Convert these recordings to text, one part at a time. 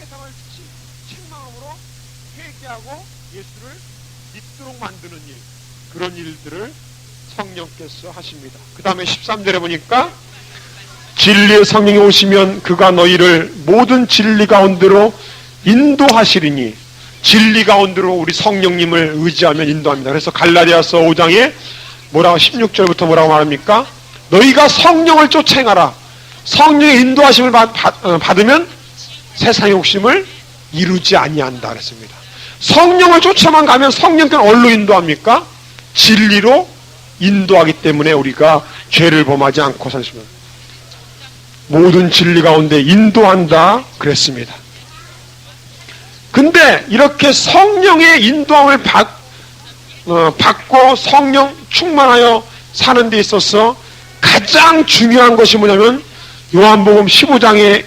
세상을 책망함으로 회개하고 예수를 믿도록 만드는 일, 그런 일들을 성령께서 하십니다. 그 다음에 13절에 보니까 진리의 성령이 오시면 그가 너희를 모든 진리 가운데로 인도하시리니, 진리 가운데로 우리 성령님을 의지하면 인도합니다. 그래서 갈라디아서 5장에 뭐라고 16절부터 뭐라고 말합니까? 너희가 성령을 쫓아 행하라. 성령의 인도하심을 받으면 세상의 욕심을 이루지 아니한다 그랬습니다. 성령을 쫓아만 가면 성령께는 어디로 인도합니까? 진리로 인도하기 때문에 우리가 죄를 범하지 않고 살습니다. 모든 진리 가운데 인도한다 그랬습니다. 근데 이렇게 성령의 인도함을 받고 성령 충만하여 사는 데 있어서 가장 중요한 것이 뭐냐면 요한복음 15장에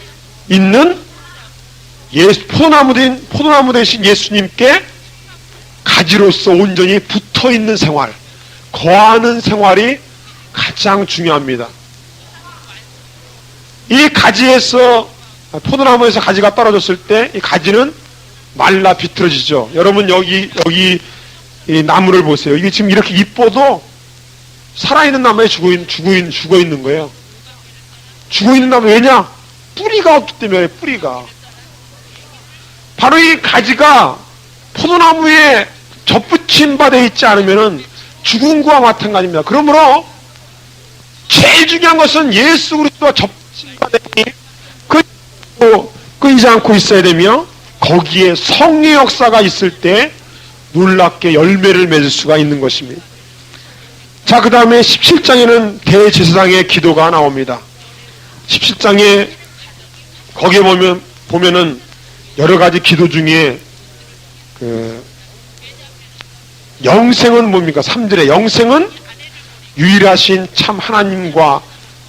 있는 포도나무 대신 예수님께 가지로서 온전히 붙어있는 생활, 거하는 생활이 가장 중요합니다. 이 가지에서, 포도나무에서 가지가 떨어졌을 때 이 가지는 말라 비틀어지죠. 여러분 여기 이 나무를 보세요. 이게 지금 이렇게 이뻐도 살아있는 나무에 죽어 있는 거예요. 죽어 있는 나무, 왜냐? 뿌리가 없기 때문에, 뿌리가. 바로 이 가지가 포도나무에 접붙임 바 되어 있지 않으면 죽은 거와 마찬가지입니다. 그러므로 제일 중요한 것은 예수 그리스도와 접붙임 바 되니 끊이지 않고 있어야 되며, 거기에 성령의 역사가 있을 때 놀랍게 열매를 맺을 수가 있는 것입니다. 자, 그 다음에 17장에는 대제사장의 기도가 나옵니다. 17장에 거기에 보면은 여러 가지 기도 중에 영생은 뭡니까? 3절에 영생은 유일하신 참 하나님과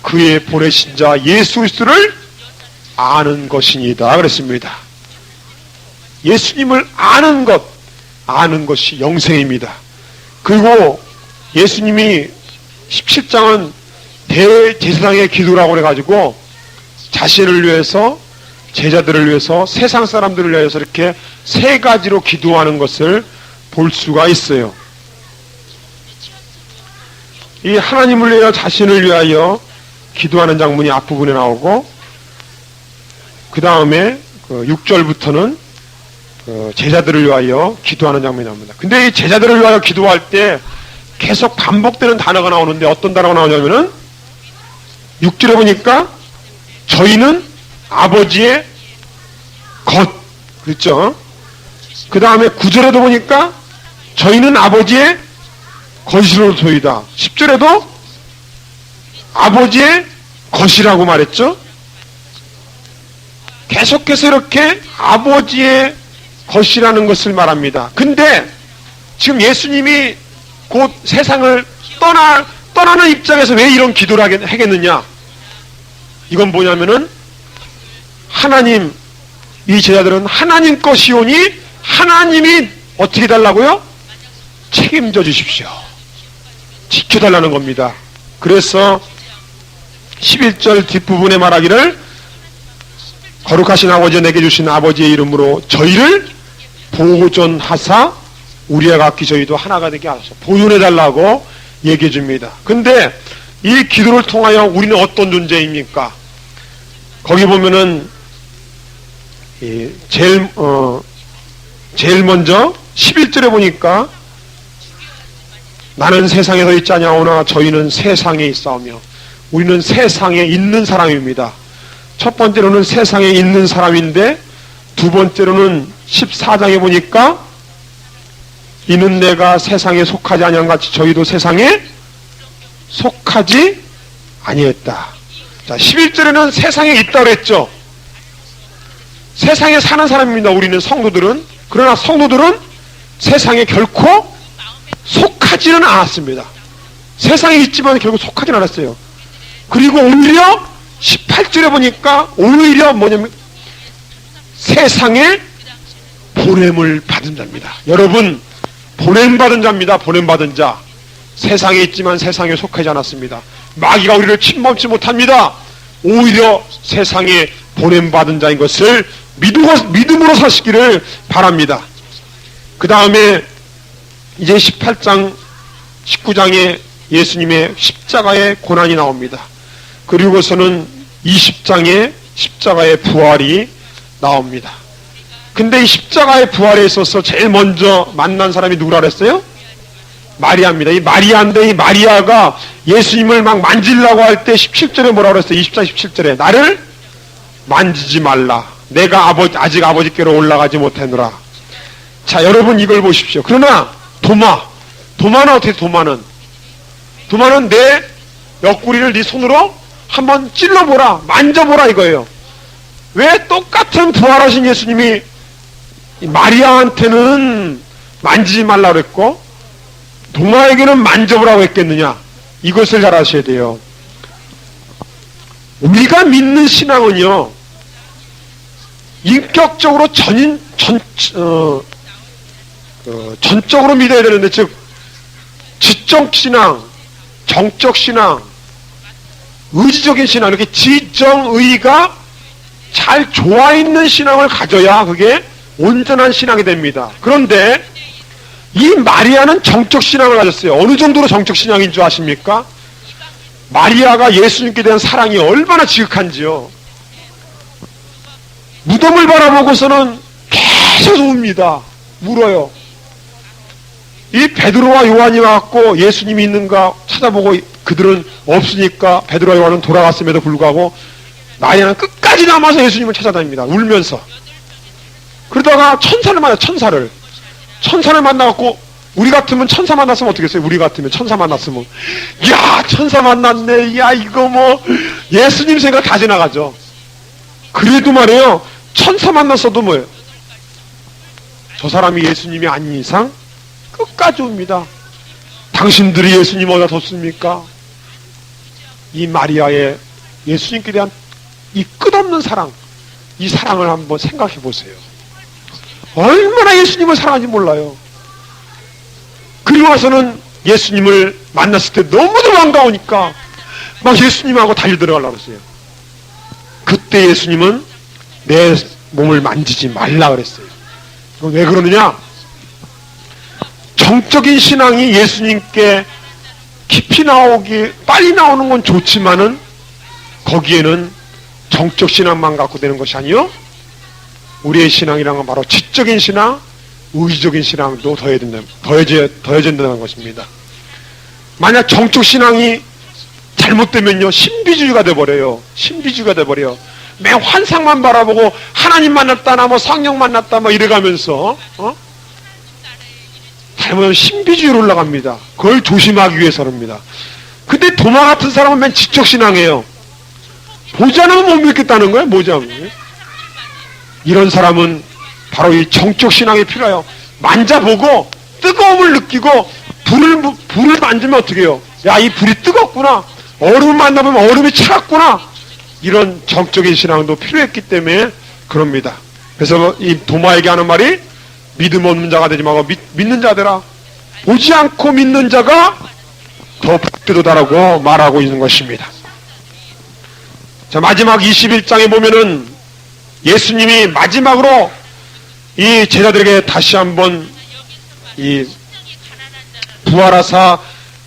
그의 보내신 자 예수 그리스도를 아는 것이니다 그랬습니다. 예수님을 아는 것이 영생입니다. 그리고 예수님이 17장은 대제사장의 기도라고 해가지고 자신을 위해서, 제자들을 위해서, 세상 사람들을 위해서 이렇게 세 가지로 기도하는 것을 볼 수가 있어요. 이 하나님을 위하여, 자신을 위하여 기도하는 장면이 앞부분에 나오고, 그 다음에 6절부터는 제자들을 위하여 기도하는 장면이 나옵니다. 근데 이 제자들을 위하여 기도할 때 계속 반복되는 단어가 나오는데 어떤 단어가 나오냐면은 6절에 보니까 저희는 아버지의 것, 그렇죠? 그 다음에 9절에도 보니까 저희는 아버지의 것이로소이다. 10절에도 아버지의 것이라고 말했죠? 계속해서 이렇게 아버지의 것이라는 것을 말합니다. 근데 지금 예수님이 곧 세상을 떠나는 입장에서 왜 이런 기도를 하겠느냐? 이건 뭐냐면은 하나님, 이 제자들은 하나님 것이오니 하나님이 어떻게 달라고요? 책임져 주십시오. 지켜달라는 겁니다. 그래서 11절 뒷부분에 말하기를 거룩하신 아버지 내게 주신 아버지의 이름으로 저희를 보존하사 우리와 같이 저희도 하나가 되게 하소서, 보존해달라고 얘기해 줍니다. 근데 이 기도를 통하여 우리는 어떤 존재입니까? 거기 보면은 제일 먼저 11절에 보니까 나는 세상에서 있지 아니하오나 저희는 세상에 있사오며, 우리는 세상에 있는 사람입니다. 첫 번째로는 세상에 있는 사람인데, 두 번째로는 14장에 보니까 이는 내가 세상에 속하지 아니한 같이 저희도 세상에 속하지 아니했다. 자, 11절에는 세상에 있다고 그랬죠. 세상에 사는 사람입니다. 우리는 성도들은. 그러나 성도들은 세상에 결코 속하지는 않았습니다. 세상에 있지만 결국 속하지는 않았어요. 그리고 오히려 18절에 보니까 오히려 뭐냐면 세상에 보냄을 받은 자입니다. 여러분, 보냄받은 자입니다. 보냄받은 자. 세상에 있지만 세상에 속하지 않았습니다. 마귀가 우리를 침범치 못합니다. 오히려 세상에 보냄받은 자인 것을 믿음으로 사시기를 바랍니다. 그 다음에 이제 18장 19장에 예수님의 십자가의 고난이 나옵니다. 그리고서는 20장에 십자가의 부활이 나옵니다. 근데 이 십자가의 부활에 있어서 제일 먼저 만난 사람이 누구라 그랬어요? 마리아입니다. 이 마리아인데 이 마리아가 예수님을 막 만지려고 할 때 17절에 뭐라 그랬어요? 24, 17절에 나를 만지지 말라. 내가 아직 아버지께로 올라가지 못하노라. 자, 여러분 이걸 보십시오. 그러나 도마는 어떻게 도마는 내 옆구리를 네 손으로 한번 찔러보라, 만져보라 이거예요. 왜 똑같은 부활하신 예수님이 마리아한테는 만지지 말라 그랬고 도마에게는 만져보라고 했겠느냐? 이것을 잘 아셔야 돼요. 우리가 믿는 신앙은요, 인격적으로 전적으로 믿어야 되는데, 즉 지적 신앙, 정적 신앙, 의지적인 신앙, 이렇게 지정의가 잘 좋아 있는 신앙을 가져야 그게 온전한 신앙이 됩니다. 그런데 이 마리아는 정적 신앙을 가졌어요. 어느 정도로 정적 신앙인 줄 아십니까? 마리아가 예수님께 대한 사랑이 얼마나 지극한지요. 무덤을 바라보고서는 계속 웁니다. 울어요. 이 베드로와 요한이 와갖고 예수님이 있는가 찾아보고 그들은 없으니까 베드로와 요한은 돌아갔음에도 불구하고 마리아는 끝까지 남아서 예수님을 찾아다닙니다. 울면서. 그러다가 천사를 만나요. 천사를 만나갖고 우리 같으면 천사 만났으면 어떻겠어요? 우리 같으면 천사 만났으면 야 천사 만났네. 야 이거 뭐 예수님 생각 다 지나가죠. 그래도 말이에요. 천사 만났어도 뭐예요? 저 사람이 예수님이 아닌 이상 끝까지 옵니다. 당신들이 예수님 어디다 뒀습니까? 이 마리아의 예수님께 대한 이 끝없는 사랑, 이 사랑을 한번 생각해 보세요. 얼마나 예수님을 사랑하는지 몰라요. 그리고 와서는 예수님을 만났을 때 너무도 반가우니까 막 예수님하고 달려들어가려고 그랬어요. 그때 예수님은 내 몸을 만지지 말라 그랬어요. 그럼 왜 그러느냐? 정적인 신앙이 예수님께 깊이 나오기, 빨리 나오는 건 좋지만은 거기에는 정적 신앙만 갖고 되는 것이 아니요. 우리의 신앙이란 건 바로 지적인 신앙, 의지적인 신앙도 더해져야 된다는 것입니다. 만약 정적 신앙이 잘못되면요, 신비주의가 돼버려요. 신비주의가 돼버려요. 매 환상만 바라보고 하나님 만났다, 뭐 성령 만났다, 뭐 이래가면서, 잘못하면 신비주의로 올라갑니다. 그걸 조심하기 위해서입니다. 근데 도마 같은 사람은 맨 지적 신앙이에요. 보지 않으면 못 믿겠다는 거예요. 보지 않으면. 이런 사람은 바로 이 정적 신앙이 필요해요. 만져보고 뜨거움을 느끼고 불을 만지면 어떻게 해요? 야, 이 불이 뜨겁구나. 얼음을 만나보면 얼음이 차갑구나. 이런 정적인 신앙도 필요했기 때문에 그럽니다. 그래서 이 도마에게 하는 말이 믿음 없는 자가 되지 말고 믿는 자 되라. 보지 않고 믿는 자가 더 복되도다라고 말하고 있는 것입니다. 자, 마지막 21장에 보면은 예수님이 마지막으로 이 제자들에게 다시 한번 이 부활하사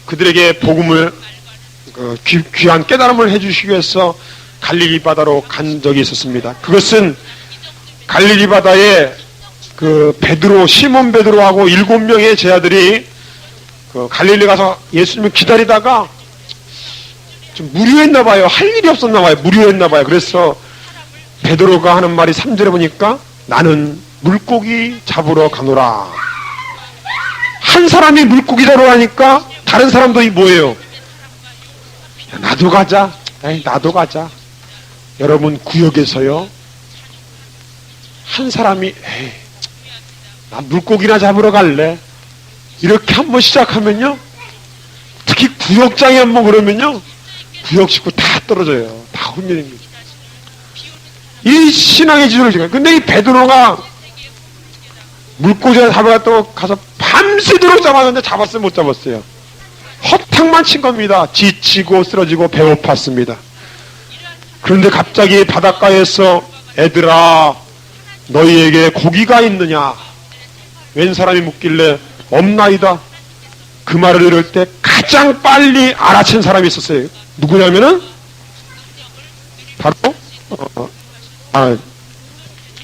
그들에게 복음을 귀한 깨달음을 해주시기 위해서 갈릴리 바다로 간 적이 있었습니다. 그것은 갈릴리 바다에 그 시몬 베드로하고 7명의 제자들이 그 갈릴리 가서 예수님을 기다리다가 좀 무료했나 봐요. 할 일이 없었나 봐요. 무료했나 봐요. 그래서 베드로가 하는 말이 3절에 보니까 나는 물고기 잡으러 가노라. 한 사람이 물고기 잡으러 가니까 다른 사람도 뭐예요? 야, 나도 가자. 에이, 나도 가자. 여러분 구역에서요, 한 사람이 에이, 나 물고기나 잡으러 갈래. 이렇게 한번 시작하면요, 특히 구역장에 한번 그러면요, 구역 식구 다 떨어져요. 다 혼내립니다. 이 신앙의 지도를 지금. 근데 이 베드로가 물고기를 잡아갔다고 가서 밤새도록 잡았는데 잡았어요? 못 잡았어요? 헛탕만 친 겁니다. 지치고 쓰러지고 배고팠습니다. 그런데 갑자기 바닷가에서 애들아 너희에게 고기가 있느냐? 웬 사람이 묻길래 없나이다. 그 말을 들을 때 가장 빨리 알아챈 사람이 있었어요. 누구냐면은 바로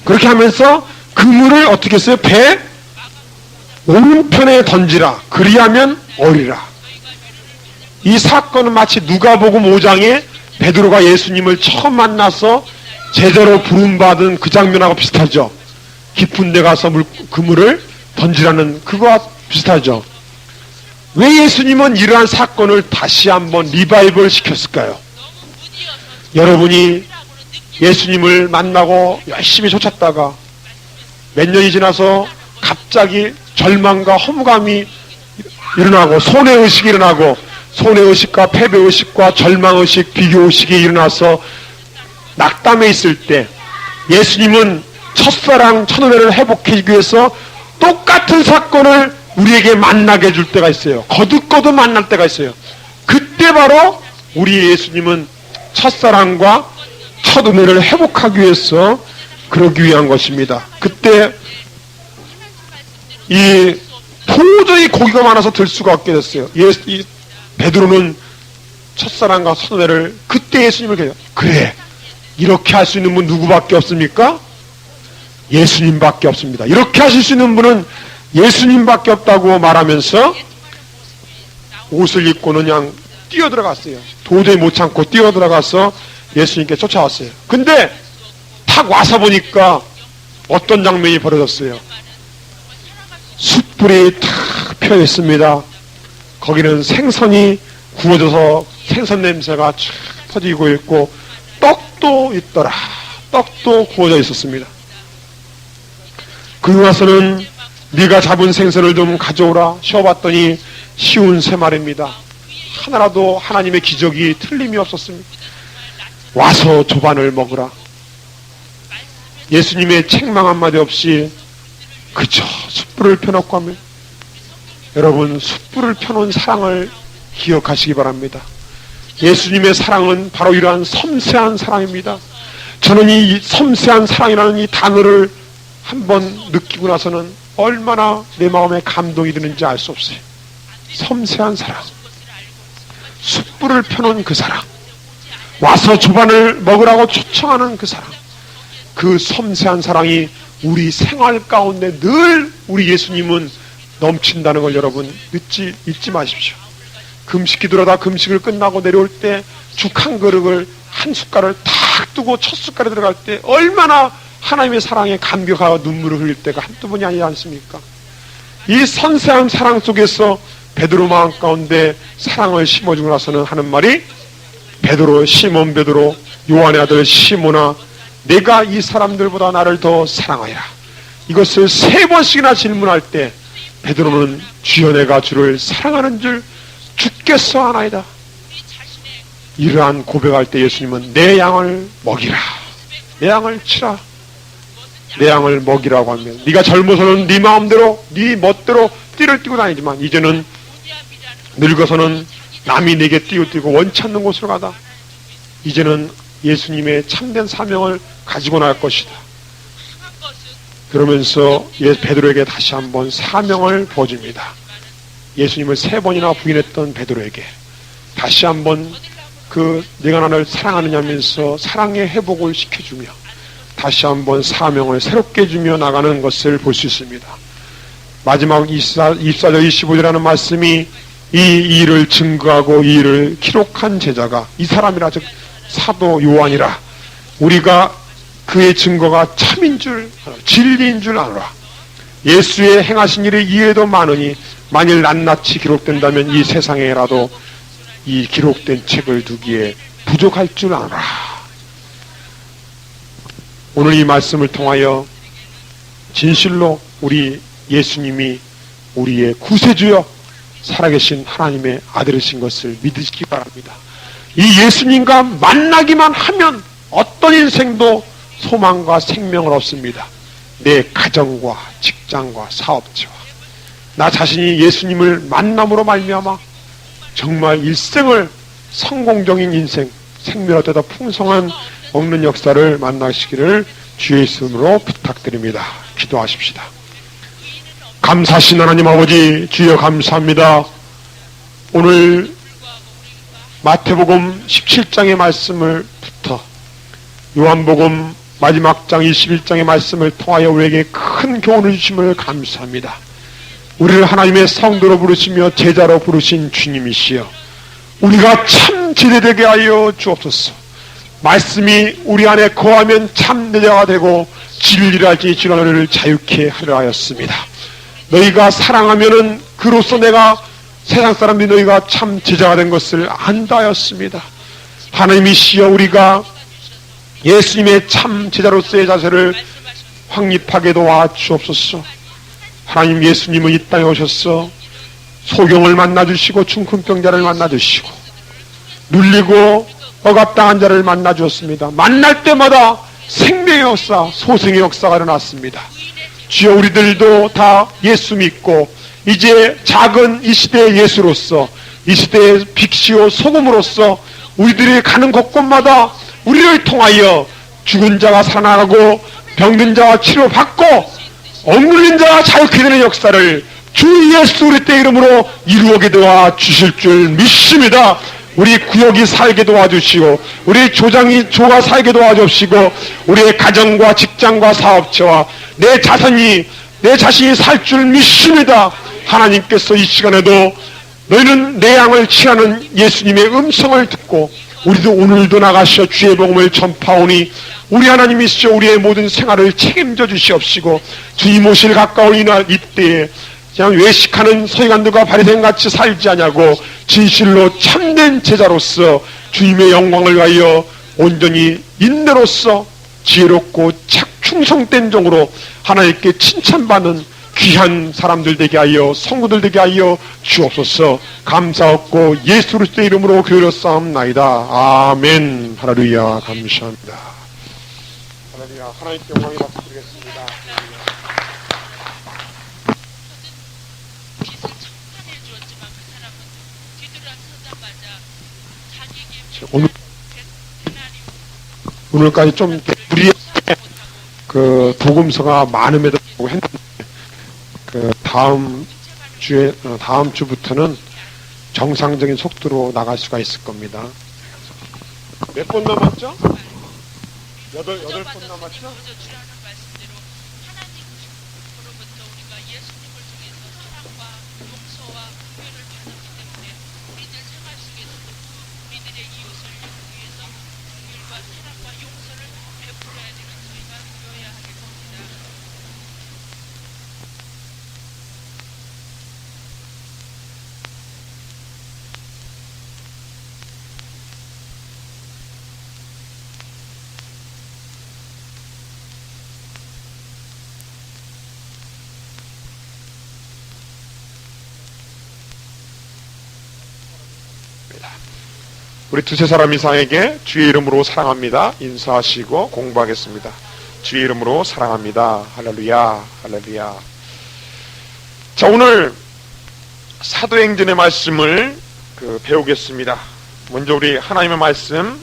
그렇게 하면서 그물을 어떻게 했어요? 배 오른편에 던지라. 그리하면 어리라. 이 사건은 마치 누가복음 5장에 베드로가 예수님을 처음 만나서 제대로 부름받은 그 장면하고 비슷하죠. 깊은 데 가서 그물을 던지라는 그거와 비슷하죠. 왜 예수님은 이러한 사건을 다시 한번 리바이벌 시켰을까요? 여러분이 예수님을 만나고 열심히 쫓았다가 몇 년이 지나서 갑자기 절망과 허무감이 일어나고 손해의식이 일어나고 손해의식과 패배의식과 절망의식, 비교의식이 일어나서 낙담해 있을 때 예수님은 첫사랑, 첫은혜를 회복하기 위해서 똑같은 사건을 우리에게 만나게 해줄 때가 있어요. 거듭거듭 만날 때가 있어요. 그때 바로 우리 예수님은 첫사랑과 첫은혜를 회복하기 위해서 그러기 위한 것입니다. 그때 도저히 고기가 많아서 들 수가 없게 됐어요. 베드로는 첫사랑과 첫은혜를 그때 예수님을 계요. 그래, 이렇게 할 수 있는 분 누구밖에 없습니까? 예수님밖에 없습니다. 이렇게 하실 수 있는 분은 예수님밖에 없다고 말하면서 옷을 입고는 그냥 뛰어들어갔어요. 도저히 못 참고 뛰어들어가서 예수님께 쫓아왔어요. 근데 탁 와서 보니까 어떤 장면이 벌어졌어요. 숯불이 탁 펴 있습니다. 거기는 생선이 구워져서 생선 냄새가 쫙 퍼지고 있고 떡도 있더라. 떡도 구워져 있었습니다. 그러고 나서는 네가 잡은 생선을 좀 가져오라. 쉬어봤더니 쉬운 3마리입니다. 하나라도 하나님의 기적이 틀림이 없었습니다. 와서 조반을 먹으라. 예수님의 책망 한마디 없이 그저 숯불을 펴놓고 합니다. 여러분, 숯불을 펴놓은 사랑을 기억하시기 바랍니다. 예수님의 사랑은 바로 이러한 섬세한 사랑입니다. 저는 이 섬세한 사랑이라는 이 단어를 한번 느끼고 나서는 얼마나 내 마음에 감동이 드는지 알 수 없어요. 섬세한 사랑, 숯불을 펴놓은 그 사랑, 와서 조반을 먹으라고 초청하는 그 사랑, 그 섬세한 사랑이 우리 생활 가운데 늘 우리 예수님은 넘친다는 걸 여러분 잊지 마십시오. 금식 기도하다 금식을 끝나고 내려올 때 죽 한 그릇을 한 숟갈을 탁 두고 첫 숟갈에 들어갈 때 얼마나 하나님의 사랑에 감격하고 눈물을 흘릴 때가 한두 번이 아니지 않습니까? 이 섬세한 사랑 속에서 베드로 마음 가운데 사랑을 심어주고 나서는 하는 말이 베드로, 시몬 베드로, 요한의 아들 시몬아, 내가 이 사람들보다 나를 더 사랑하여라. 이것을 3번씩이나 질문할 때 베드로는 주여 내가 주를 사랑하는 줄 주께서 아나이다. 이러한 고백할 때 예수님은 내 양을 먹이라, 내 양을 치라, 내 양을 먹이라고 하면 네가 젊어서는 네 마음대로 네 멋대로 띠를 띠고 다니지만 이제는 늙어서는 남이 내게 띄우띄고 원치 않는 곳으로 가다. 이제는 예수님의 참된 사명을 가지고 나갈 것이다. 그러면서 베드로에게 다시 한번 사명을 부어줍니다. 예수님을 3번이나 부인했던 베드로에게 다시 한번 내가 나를 사랑하느냐면서 사랑의 회복을 시켜주며 다시 한번 사명을 새롭게 주며 나가는 것을 볼 수 있습니다. 마지막 24절 25절이라는 말씀이 이 일을 증거하고 이 일을 기록한 제자가 이 사람이라, 즉 사도 요한이라. 우리가 그의 증거가 참인 줄 진리인 줄 아노라. 예수의 행하신 일이 이외에도 많으니 만일 낱낱이 기록된다면 이 세상에라도 이 기록된 책을 두기에 부족할 줄 아노라. 오늘 이 말씀을 통하여 진실로 우리 예수님이 우리의 구세주여 살아계신 하나님의 아들이신 것을 믿으시기 바랍니다. 이 예수님과 만나기만 하면 어떤 인생도 소망과 생명을 얻습니다. 내 가정과 직장과 사업체와 나 자신이 예수님을 만남으로 말미암아 정말 일생을 성공적인 인생, 생명을 얻다 풍성한 먹는 역사를 만나시기를 주의 이름으로 부탁드립니다. 기도하십시다. 감사하신 하나님 아버지, 주여 감사합니다. 오늘 마태복음 17장의 말씀을부터 요한복음 마지막 장 21장의 말씀을 통하여 우리에게 큰 교훈을 주심을 감사합니다. 우리를 하나님의 성도로 부르시며 제자로 부르신 주님이시여, 우리가 참 제자되게 하여 주옵소서. 말씀이 우리 안에 거하면 참 제자가 되고 진리를 알지 진리를 자유케 하려 하였습니다. 너희가 사랑하면은 그로써 내가 세상 사람들이 너희가 참 제자가 된 것을 안다 하였습니다. 하나님이시여, 우리가 예수님의 참 제자로서의 자세를 확립하게 도와 주옵소서. 하나님, 예수님은 이 땅에 오셔서 소경을 만나주시고 중풍병자를 만나주시고 눌리고 억압당한 자를 만나주었습니다. 만날 때마다 생명의 역사, 소생의 역사가 일어났습니다. 주여, 우리들도 다 예수 믿고 이제 작은 이 시대의 예수로서, 이 시대의 빛이요 소금으로서 우리들이 가는 곳곳마다 우리를 통하여 죽은 자가 살아나고 병든 자가 치료받고 억눌린 자가 자유케 되는 역사를 주 예수 그리스도의 이름으로 이루게 도와 주실 줄 믿습니다. 우리 구역이 살게 도와주시고 우리 조가 살게 도와주시고 우리의 가정과 직장과 사업체와 내 자신이 살 줄 믿습니다. 하나님께서 이 시간에도 너희는 내 양을 취하는 예수님의 음성을 듣고 우리도 오늘도 나가셔 주의 복음을 전파하오니 우리 하나님이시여, 우리의 모든 생활을 책임져 주시옵시고 주님 오실 가까운 이때에 그냥 외식하는 서기관들과 바리새인같이 살지 않냐고 진실로 참된 제자로서 주님의 영광을 위하여 온전히 인내로서 지혜롭고 충성된 종으로 하나님께 칭찬받는 귀한 사람들 되게 하여 성도들 되게 하여 주옵소서. 감사하고 예수 그리스도의 이름으로 기도하옵나이다. 아멘. 할렐루야. 감사합니다. 할렐루야. 하나님께 영광이 받드리겠습니다. 오늘까지 좀 우리의 그 복음서가 많음에도 불구하고 했는데 그 다음 주부터는 정상적인 속도로 나갈 수가 있을 겁니다. 몇 번 남았죠? 여덟 번 남았죠? 우리 두세 사람 이상에게 주의 이름으로 사랑합니다 인사하시고 공부하겠습니다. 주의 이름으로 사랑합니다. 할렐루야. 할렐루야. 자, 오늘 사도행전의 말씀을 배우겠습니다. 먼저 우리 하나님의 말씀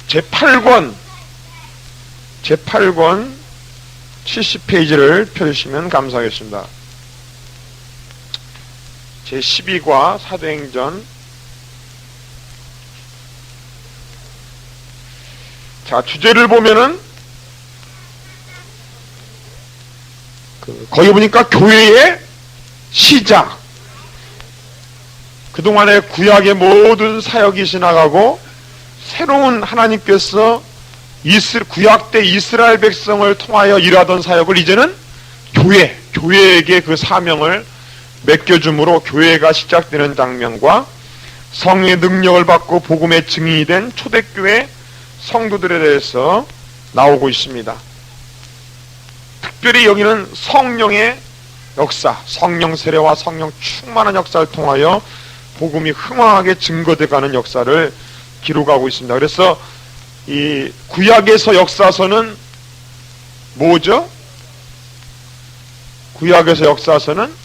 제8권 70페이지를 펴주시면 감사하겠습니다. 제12과 사도행전. 자, 주제를 보면은 거기 보니까 교회의 시작. 그동안의 구약의 모든 사역이 지나가고 새로운 하나님께서 구약 때 이스라엘 백성을 통하여 일하던 사역을 이제는 교회에게 그 사명을 맡겨줌으로 교회가 시작되는 장면과 성령의 능력을 받고 복음의 증인이 된 초대교회 성도들에 대해서 나오고 있습니다. 특별히 여기는 성령의 역사, 성령 세례와 성령 충만한 역사를 통하여 복음이 흥황하게 증거돼가는 역사를 기록하고 있습니다. 그래서 이 구약에서 역사서는 뭐죠? 구약에서 역사서는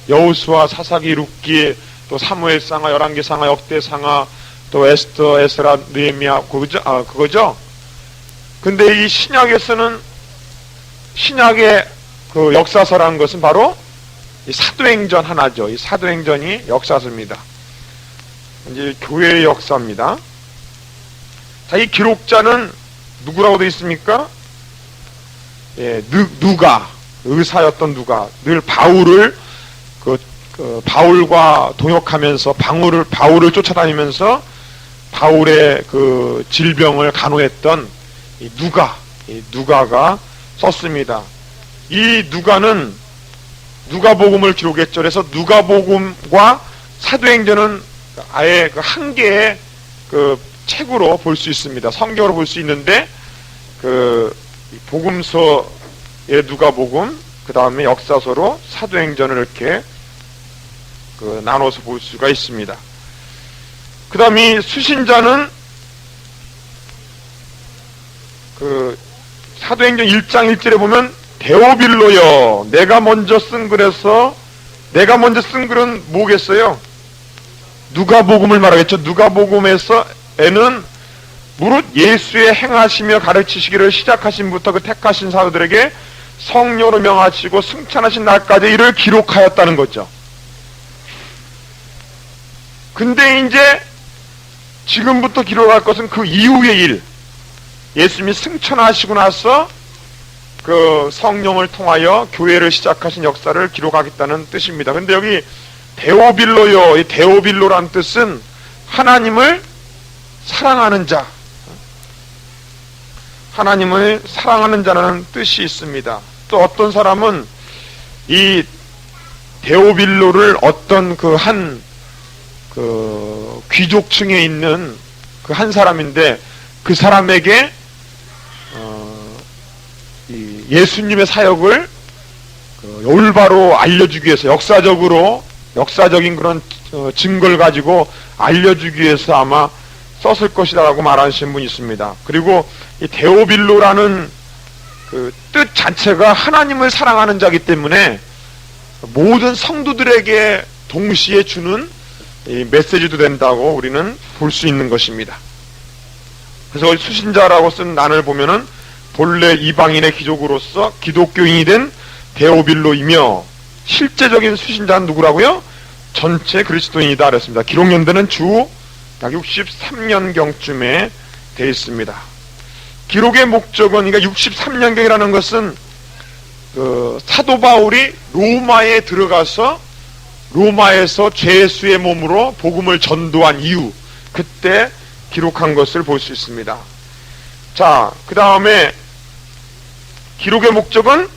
여호수아, 사사기, 룻기, 또 또 사무엘상하, 열왕기상하, 역대상하, 또 에스더, 에스라, 느헤미야, 그거죠. 근데 이 신약에서는, 신약의 그 역사서라는 것은 바로 이 사도행전 하나죠. 이 사도행전이 역사서입니다. 이제 교회의 역사입니다. 자, 이 기록자는 누구라고 되어 있습니까? 예, 누가, 의사였던 누가, 늘 바울을 바울과 동역하면서 바울을 쫓아다니면서 바울의 그 질병을 간호했던 이 누가가 썼습니다. 이 누가는 누가복음을 기록했죠. 그래서 누가복음과 사도행전은 아예 그 한 개의 그 책으로 볼 수 있습니다. 성경으로 볼 수 있는데 그 복음서의 누가복음, 그 다음에 역사서로 사도행전을 이렇게 그 나눠서 볼 수가 있습니다. 그 다음에 이 수신자는 그 사도행전 1장 1절에 보면 데오빌로여, 내가 먼저 쓴 글은 뭐겠어요? 누가복음을 말하겠죠. 누가복음에는 무릇 예수의 행하시며 가르치시기를 시작하신 부터 그 택하신 사도들에게 성령으로 명하시고 승천하신 날까지 이를 기록하였다는 거죠. 근데 이제 지금부터 기록할 것은 그 이후의 일, 예수님이 승천하시고 나서 그 성령을 통하여 교회를 시작하신 역사를 기록하겠다는 뜻입니다. 근데 여기 데오빌로요, 이 데오빌로란 뜻은 하나님을 사랑하는 자, 하나님을 사랑하는 자라는 뜻이 있습니다. 또 어떤 사람은 이 데오빌로를 어떤 그 귀족층에 있는 그 한 사람인데 그 사람에게 이 예수님의 사역을 올바로 알려주기 위해서 역사적인 그런 증거를 가지고 알려주기 위해서 아마 썼을 것이다라고 말하시는 분이 있습니다. 그리고 이 데오빌로라는 그 뜻 자체가 하나님을 사랑하는 자이기 때문에 모든 성도들에게 동시에 주는 이 메시지도 된다고 우리는 볼 수 있는 것입니다. 그래서 수신자라고 쓴 난을 보면은 본래 이방인의 귀족으로서 기독교인이 된 데오빌로이며 실제적인 수신자는 누구라고요? 전체 그리스도인이다 그랬습니다. 기록 연대는 주 약 63년경쯤에 되어 있습니다. 기록의 목적은, 그러니까 63년경이라는 것은 그 사도 바울이 로마에 들어가서 로마에서 죄수의 몸으로 복음을 전도한 이후, 그때 기록한 것을 볼 수 있습니다. 자, 그 다음에 기록의 목적은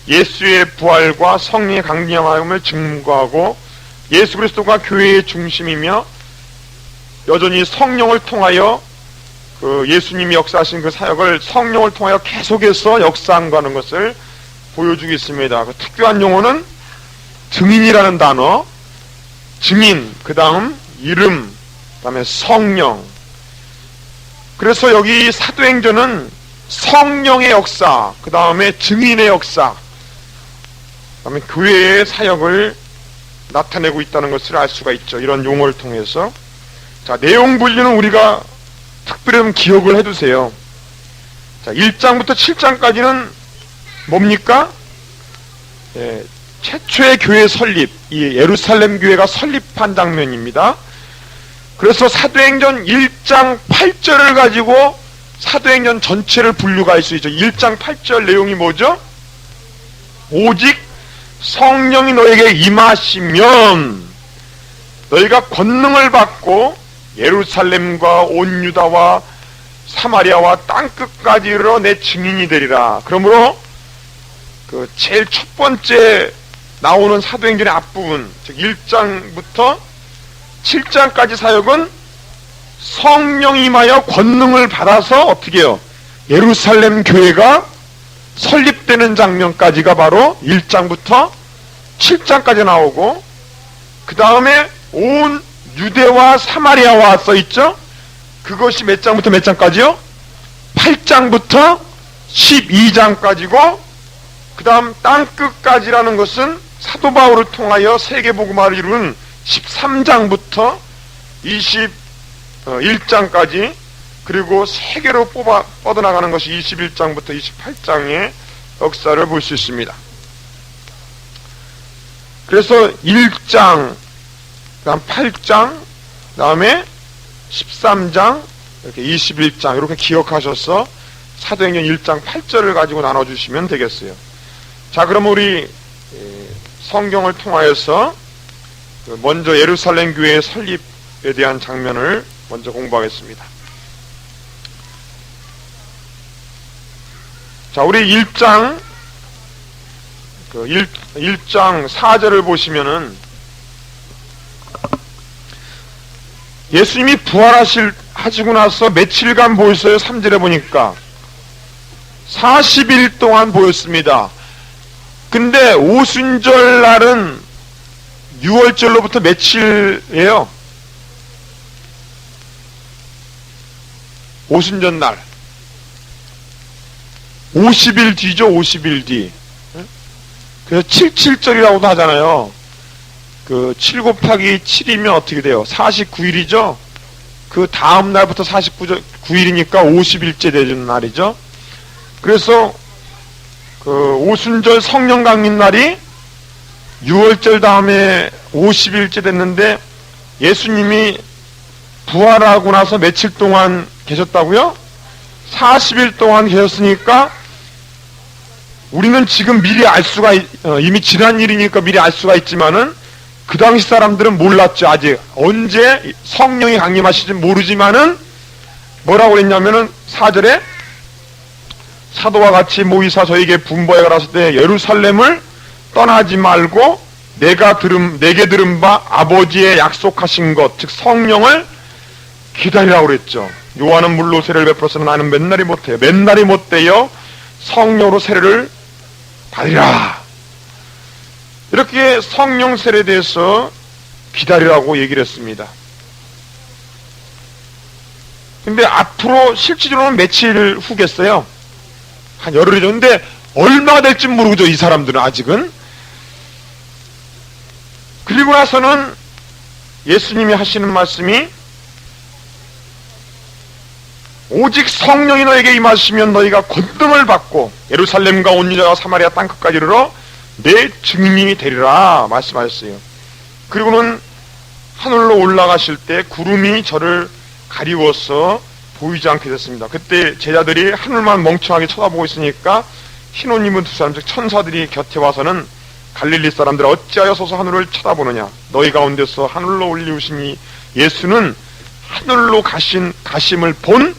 예수의 부활과 성령의 강림함을 증거하고 예수 그리스도가 교회의 중심이며 여전히 성령을 통하여 그 예수님이 역사하신 그 사역을 성령을 통하여 계속해서 역사한다는 것을 보여주고 있습니다. 그 특별한 용어는 증인이라는 단어, 증인, 그 다음 이름, 그 다음에 성령. 그래서 여기 사도행전은 성령의 역사, 그 다음에 증인의 역사, 그 다음에 교회의 사역을 나타내고 있다는 것을 알 수가 있죠. 이런 용어를 통해서. 자, 내용 분류는 우리가 특별히 좀 기억을 해두세요. 자, 1장부터 7장까지는 뭡니까? 예, 최초의 교회 설립, 이 예루살렘 교회가 설립한 장면입니다. 그래서 사도행전 1장 8절을 가지고 사도행전 전체를 분류할 수 있죠. 1장 8절 내용이 뭐죠? 오직 성령이 너에게 임하시면 너희가 권능을 받고 예루살렘과 온 유다와 사마리아와 땅끝까지 이르러 내 증인이 되리라. 그러므로 그 제일 첫 번째 나오는 사도행전의 앞부분, 즉 1장부터 7장까지 사역은 성령이 임하여 권능을 받아서 어떻게 해요? 예루살렘 교회가 설립되는 장면까지가 바로 1장부터 7장까지 나오고, 그 다음에 온 유대와 사마리아와 써있죠? 그것이 몇 장부터 몇 장까지요? 8장부터 12장까지고, 그 다음 땅끝까지라는 것은 사도 바울을 통하여 세계복음화를 이룬 13장부터 21장까지 그리고 세 개로 뻗어나가는 것이 21장부터 28장의 역사를 볼 수 있습니다. 그래서 1장, 그다음 8장, 그다음에 13장, 이렇게 21장 이렇게 기억하셔서 사도행전 1장 8절을 가지고 나눠주시면 되겠어요. 자, 그럼 우리 성경을 통하여서 먼저 예루살렘 교회의 설립에 대한 장면을 먼저 공부하겠습니다. 자, 우리 1장 4절을 보시면은 예수님이 부활하시고 나서 며칠간 보였어요? 3절에 보니까 40일 동안 보였습니다. 근데 오순절 날은 6월절로부터 며칠이에요? 오순절 날 50일 뒤죠. 50일 뒤. 그래서 77절이라고도 하잖아요. 그 7 곱하기 7이면 어떻게 돼요? 49일이죠. 그 다음 날부터 49일이니까 50일째 되는 날이죠. 그래서 그 오순절 성령 강림 날이 6월절 다음에 50일째 됐는데 예수님이 부활하고 나서 며칠 동안 계셨다고요? 40일 동안 계셨으니까 우리는 지금 미리 알 수가 이미 지난 일이니까 미리 알 수가 있지만은 그 당시 사람들은 몰랐죠. 아직 언제 성령이 강림하실지 모르지만은 뭐라고 그랬냐면은 4절에 사도와 같이 모이사 저에게 분부하여 가라사대 때 예루살렘을 떠나지 말고 내게 들은 바 아버지의 약속하신 것 즉 성령을 기다리라고 그랬죠. 요한은 물로 세례를 베풀었으나 나는 맨날이 못해요. 맨날이 못되어 성령으로 세례를 받으리라. 이렇게 성령 세례에 대해서 기다리라고 얘기를 했습니다. 근데 앞으로 실질적으로는 며칠 후겠어요? 한 열흘이죠. 근데 얼마가 될지 모르죠. 이 사람들은 아직은. 그리고 나서는 예수님이 하시는 말씀이 오직 성령이 너에게 임하시면 너희가 권능을 받고 예루살렘과 온 유다와 사마리아 땅끝까지 이르러 내 증인이 되리라 말씀하셨어요. 그리고는 하늘로 올라가실 때 구름이 저를 가리워서 보이지 않게 됐습니다. 그때 제자들이 하늘만 멍청하게 쳐다보고 있으니까 흰 옷 입은 두 사람 즉 천사들이 곁에 와서는 갈릴리 사람들 어찌하여 서서 하늘을 쳐다보느냐 너희 가운데서 하늘로 올리우신 예수는 하늘로 가심을 본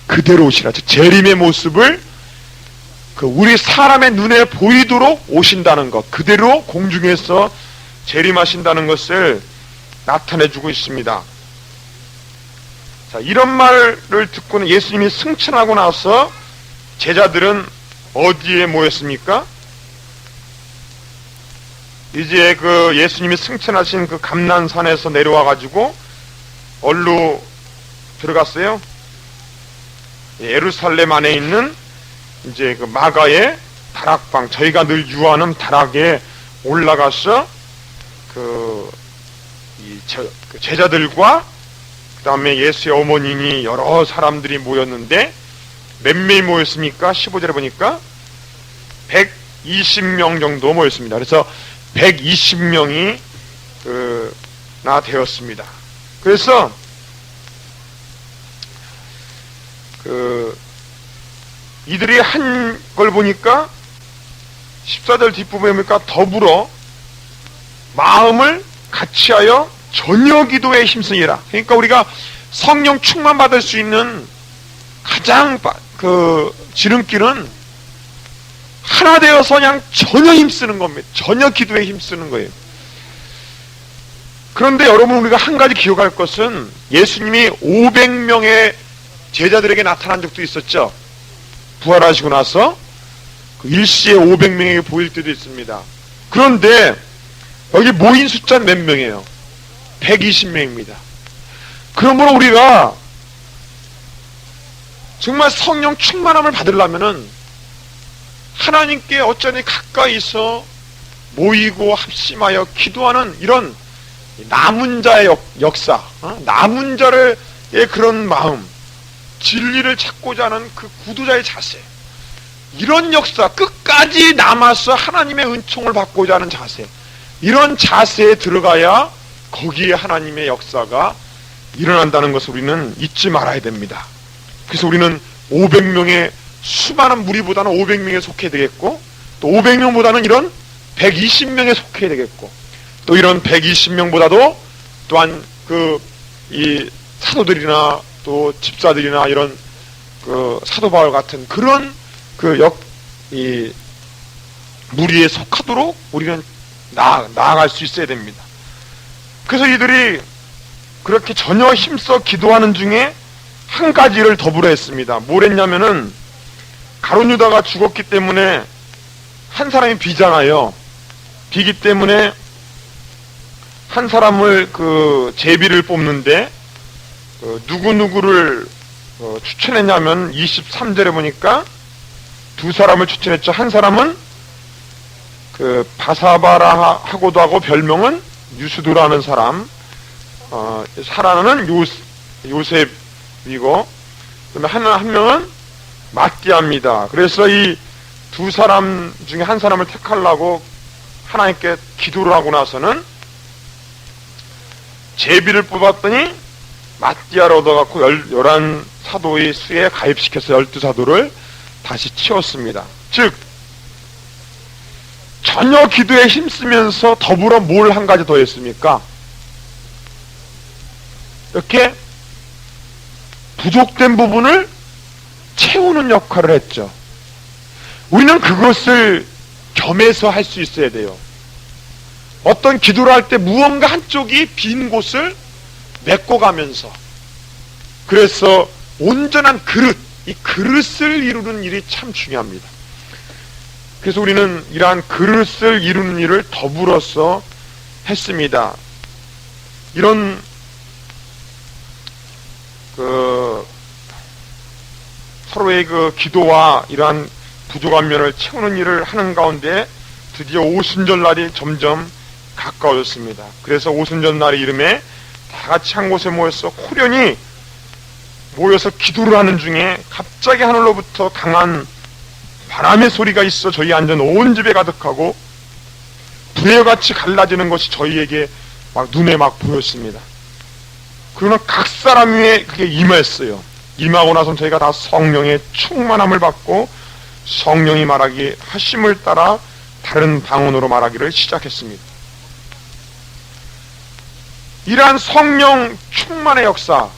그대로 오시라. 즉 재림의 모습을 우리 사람의 눈에 보이도록 오신다는 것, 그대로 공중에서 재림하신다는 것을 나타내주고 있습니다. 자, 이런 말을 듣고는 예수님이 승천하고 나서 제자들은 어디에 모였습니까? 이제 예수님이 승천하신 감난산에서 내려와가지고 어디로 들어갔어요? 예루살렘 안에 있는 이제 마가의 다락방, 저희가 늘 유하는 다락에 올라가서 제자들과 그 다음에 예수의 어머니니 여러 사람들이 모였는데 몇 명이 모였습니까? 15절에 보니까 120명 정도 모였습니다. 그래서 120명이 나 되었습니다. 그래서 이들이 한 걸 보니까 14절 뒷부분에 보니까 더불어 마음을 같이하여 전혀 기도에 힘쓰니라. 그러니까 우리가 성령 충만 받을 수 있는 가장 지름길은 하나 되어서 그냥 전혀 힘쓰는 겁니다. 전혀 기도에 힘쓰는 거예요. 그런데 여러분 우리가 한 가지 기억할 것은 예수님이 500명의 제자들에게 나타난 적도 있었죠. 부활하시고 나서 일시에 500명에게 보일 때도 있습니다. 그런데 여기 모인 숫자는 몇 명이에요? 120명입니다. 그러므로 우리가 정말 성령 충만함을 받으려면은 하나님께 어쩌니 가까이서 모이고 합심하여 기도하는 이런 남은 자의 역사, 남은 자의 그런 마음, 진리를 찾고자 하는 그 구도자의 자세, 이런 역사, 끝까지 남아서 하나님의 은총을 받고자 하는 자세, 이런 자세에 들어가야 거기에 하나님의 역사가 일어난다는 것을 우리는 잊지 말아야 됩니다. 그래서 우리는 500명의 수많은 무리보다는 500명에 속해야 되겠고, 또 500명보다는 이런 120명에 속해야 되겠고, 또 이런 120명보다도 또한 이 사도들이나 또 집사들이나 이런 그 사도 바울 같은 그런 이 무리에 속하도록 우리는 나아갈 수 있어야 됩니다. 그래서 이들이 그렇게 전혀 힘써 기도하는 중에 한 가지를 더불어 했습니다. 뭘 했냐면은, 가룟 유다가 죽었기 때문에 한 사람이 비잖아요. 비기 때문에 한 사람을 제비를 뽑는데 누구누구를 추천했냐면 23절에 보니까 두 사람을 추천했죠. 한 사람은 바사바라 하고도 하고 별명은 유수두라는 사람, 사라는 요셉이고, 그다음에 한 명은 마띠아입니다. 그래서 이 두 사람 중에 한 사람을 택하려고 하나님께 기도를 하고 나서는 제비를 뽑았더니 마띠아를 얻어갖고 11사도의 수에 가입시켜서 12사도를 다시 치웠습니다. 즉 전혀 기도에 힘쓰면서 더불어 뭘 한 가지 더 했습니까? 이렇게 부족된 부분을 채우는 역할을 했죠. 우리는 그것을 겸해서 할 수 있어야 돼요. 어떤 기도를 할 때 무언가 한쪽이 빈 곳을 메꿔가면서, 그래서 온전한 그릇, 이 그릇을 이루는 일이 참 중요합니다. 그래서 우리는 이러한 그릇을 이루는 일을 더불어서 했습니다. 이런 서로의 기도와 이러한 부족한 면을 채우는 일을 하는 가운데 드디어 오순절 날이 점점 가까워졌습니다. 그래서 오순절 날의 이름에 다 같이 한 곳에 모여서 호련히 모여서 기도를 하는 중에 갑자기 하늘로부터 강한 바람의 소리가 있어 저희 앉은 온 집에 가득하고 불의 같이 갈라지는 것이 저희에게 막 눈에 막 보였습니다. 그러나 각 사람 위에 그게 임했어요. 임하고 나서 저희가 다 성령의 충만함을 받고 성령이 말하기 하심을 따라 다른 방언으로 말하기를 시작했습니다. 이러한 성령 충만의 역사,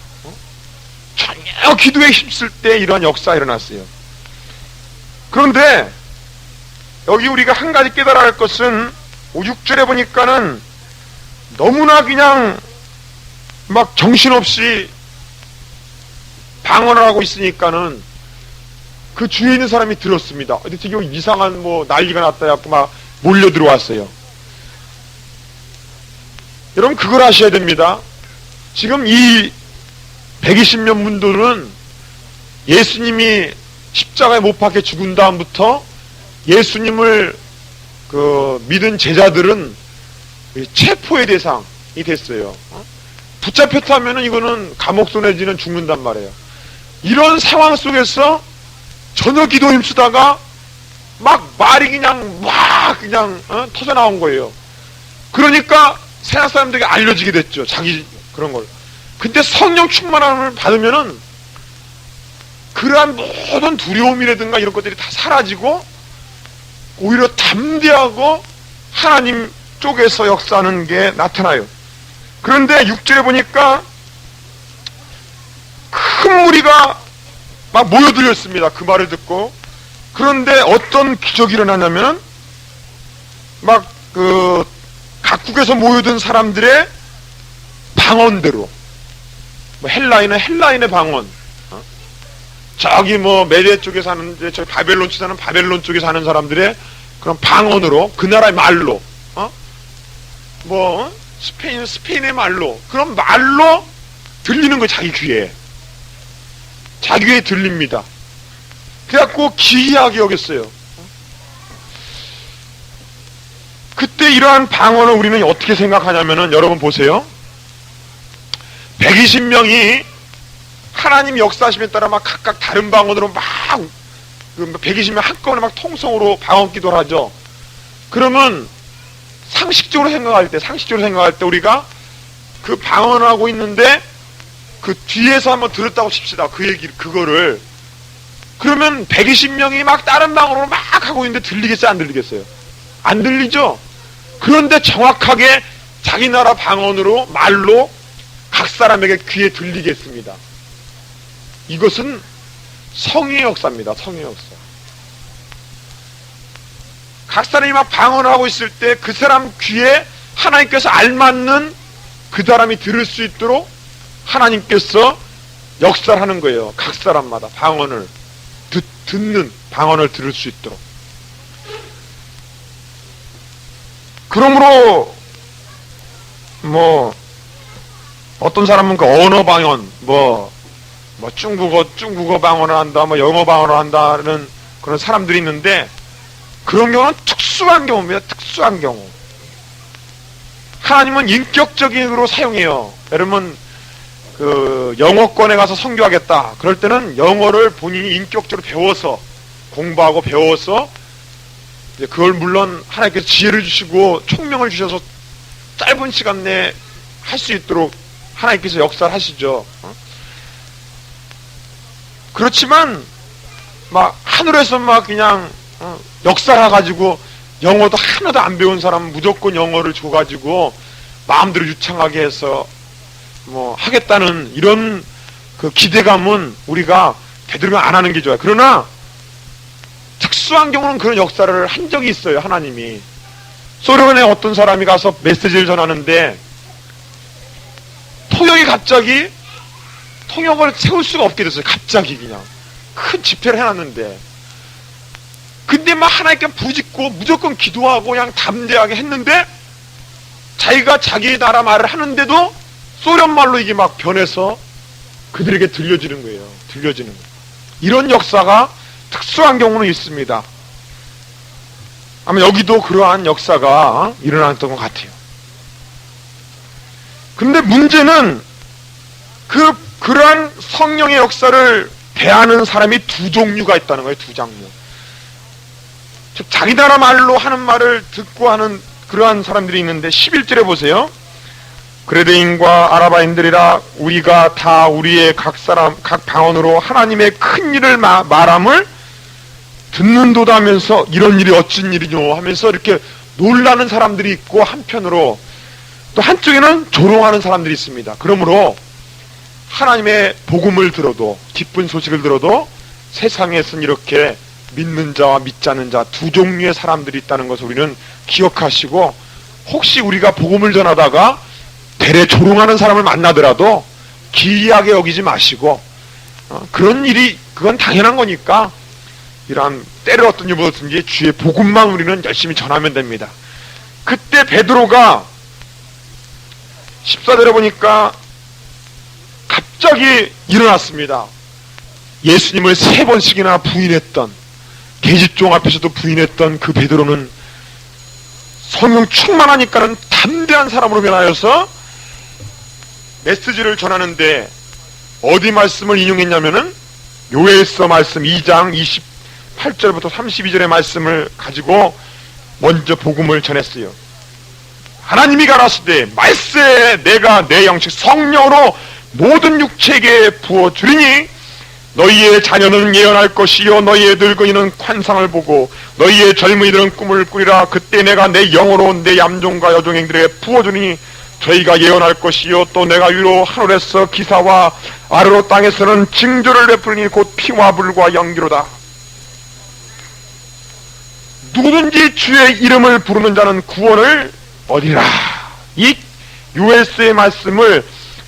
전혀 기도에 힘쓸 때 이러한 역사가 일어났어요. 그런데 여기 우리가 한 가지 깨달아야 할 것은 6절에 보니까는 너무나 그냥 막 정신없이 방언을 하고 있으니까는 그 주위에 있는 사람이 들었습니다. 근데 지금 이상한 난리가 났다 해갖고 막 몰려 들어왔어요. 여러분 그걸 아셔야 됩니다. 지금 이 120명 분들은 예수님이 십자가에 못 박혀 죽은 다음부터 예수님을 믿은 제자들은 체포의 대상이 됐어요. 붙잡혔다면은 이거는 감옥소 내지는 죽는단 말이에요. 이런 상황 속에서 전혀 기도 힘쓰다가 막 말이 그냥 터져 나온 거예요. 그러니까 세상 사람들에게 알려지게 됐죠. 자기 그런 걸. 근데 성령 충만함을 받으면은 그러한 모든 두려움이라든가 이런 것들이 다 사라지고 오히려 담대하고 하나님 쪽에서 역사하는 게 나타나요. 그런데 6절에 보니까 큰 무리가 막 모여들었습니다. 그 말을 듣고. 그런데 어떤 기적이 일어나냐면 각국에서 모여든 사람들의 방언대로, 헬라인은 헬라인의 방언, 저기 메대 쪽에 사는데 저기 바벨론 사는 바벨론 쪽에 사는 사람들의 그런 방언으로, 그 나라의 말로, 스페인의 말로, 그런 말로 들리는 거 자기 귀에 들립니다. 그래갖고 기이하게 여겼어요. 그때 이러한 방언을 우리는 어떻게 생각하냐면은, 여러분 보세요. 120명이 하나님 역사하심에 따라 막 각각 다른 방언으로 막 120명 한꺼번에 막 통성으로 방언 기도를 하죠. 그러면 상식적으로 생각할 때 우리가 그 방언을 하고 있는데 그 뒤에서 한번 들었다고 칩시다. 그 얘기를, 그거를. 그러면 120명이 막 다른 방언으로 막 하고 있는데 들리겠어요? 안 들리겠어요? 안 들리죠? 그런데 정확하게 자기 나라 방언으로, 말로 각 사람에게 귀에 들리겠습니다. 이것은 성의의 역사입니다. 성의의 역사. 각 사람이 막 방언을 하고 있을 때 그 사람 귀에 하나님께서 알맞는 그 사람이 들을 수 있도록 하나님께서 역사를 하는 거예요. 각 사람마다 방언을 듣는 방언을 들을 수 있도록. 그러므로 뭐 어떤 사람은 그 언어 방언, 뭐 중국어 방언을 한다, 뭐 영어 방언을 한다는 그런 사람들이 있는데, 그런 경우는 특수한 경우입니다. 특수한 경우. 하나님은 인격적으로 사용해요. 여러분 그 영어권에 가서 선교하겠다 그럴 때는 영어를 본인이 인격적으로 배워서, 공부하고 배워서, 그걸 물론 하나님께서 지혜를 주시고 총명을 주셔서 짧은 시간 내에 할 수 있도록 하나님께서 역사를 하시죠. 그렇지만 막 하늘에서 막 그냥 역사를 해가지고 영어도 하나도 안 배운 사람 무조건 영어를 줘가지고 마음대로 유창하게 해서 뭐 하겠다는 이런 그 기대감은 우리가 되도록이면 안 하는 게 좋아요. 그러나 특수한 경우는 그런 역사를 한 적이 있어요. 하나님이. 소련에 어떤 사람이 가서 메시지를 전하는데 통역을 세울 수가 없게 됐어요. 갑자기 그냥 큰 집회를 해놨는데, 근데 막 하나님께 부짓고 무조건 기도하고 그냥 담대하게 했는데, 자기가 자기 나라 말을 하는데도 소련 말로 이게 막 변해서 그들에게 들려지는 거예요. 들려지는 거예요. 이런 역사가 특수한 경우는 있습니다. 아마 여기도 그러한 역사가 일어났던 것 같아요. 근데 문제는 그러한 성령의 역사를 대하는 사람이 두 종류가 있다는 거예요. 두 종류. 즉 자기 나라 말로 하는 말을 듣고 하는 그러한 사람들이 있는데, 11절에 보세요. 그레데인과 아라바인들이라 우리가 다 우리의 각 방언으로 하나님의 큰 일을 말함을 듣는도다 하면서, 이런 일이 어쩐 일이뇨 하면서 이렇게 놀라는 사람들이 있고, 한편으로 또 한쪽에는 조롱하는 사람들이 있습니다. 그러므로 하나님의 복음을 들어도, 기쁜 소식을 들어도 세상에서는 이렇게 믿는 자와 믿지 않는 자 두 종류의 사람들이 있다는 것을 우리는 기억하시고, 혹시 우리가 복음을 전하다가 대래 조롱하는 사람을 만나더라도 기이하게 여기지 마시고, 그런 일이, 그건 당연한 거니까 이러한 때를 어떤 일보든지 주의 복음만 우리는 열심히 전하면 됩니다. 그때 베드로가 14절에 보니까 갑자기 일어났습니다. 예수님을 3번씩이나 부인했던, 계집종 앞에서도 부인했던 그 베드로는 성령 충만하니까는 담대한 사람으로 변하여서 메시지를 전하는데, 어디 말씀을 인용했냐면은 요엘서 말씀 2장 28절부터 32절의 말씀을 가지고 먼저 복음을 전했어요. 하나님이 가라사대 말세 내가 내 영식 성령으로 모든 육체에게 부어주리니 너희의 자녀는 예언할 것이요 너희의 늙은이는 환상을 보고 너희의 젊은이들은 꿈을 꾸리라. 그때 내가 내 영으로 내 얌종과 여종행들에게 부어주니 저희가 예언할 것이요 또 내가 위로 하늘에서 기사와 아래로 땅에서는 징조를 베푸니 곧 피와 불과 연기로다. 누구든지 주의 이름을 부르는 자는 구원을 얻으리라. 이 요엘서의 말씀을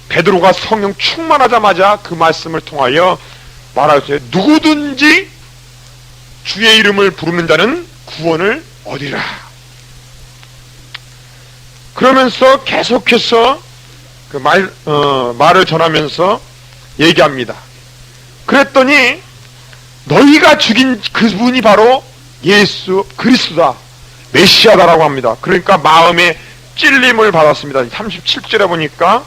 베드로가 성령 충만하자마자 그 말씀을 통하여 말하셨어요. 누구든지 주의 이름을 부르는 자는 구원을 얻으리라. 그러면서 계속해서 그 말을 전하면서 얘기합니다. 그랬더니 너희가 죽인 그분이 바로 예수 그리스도다. 메시아다라고 합니다. 그러니까 마음에 찔림을 받았습니다. 37절에 보니까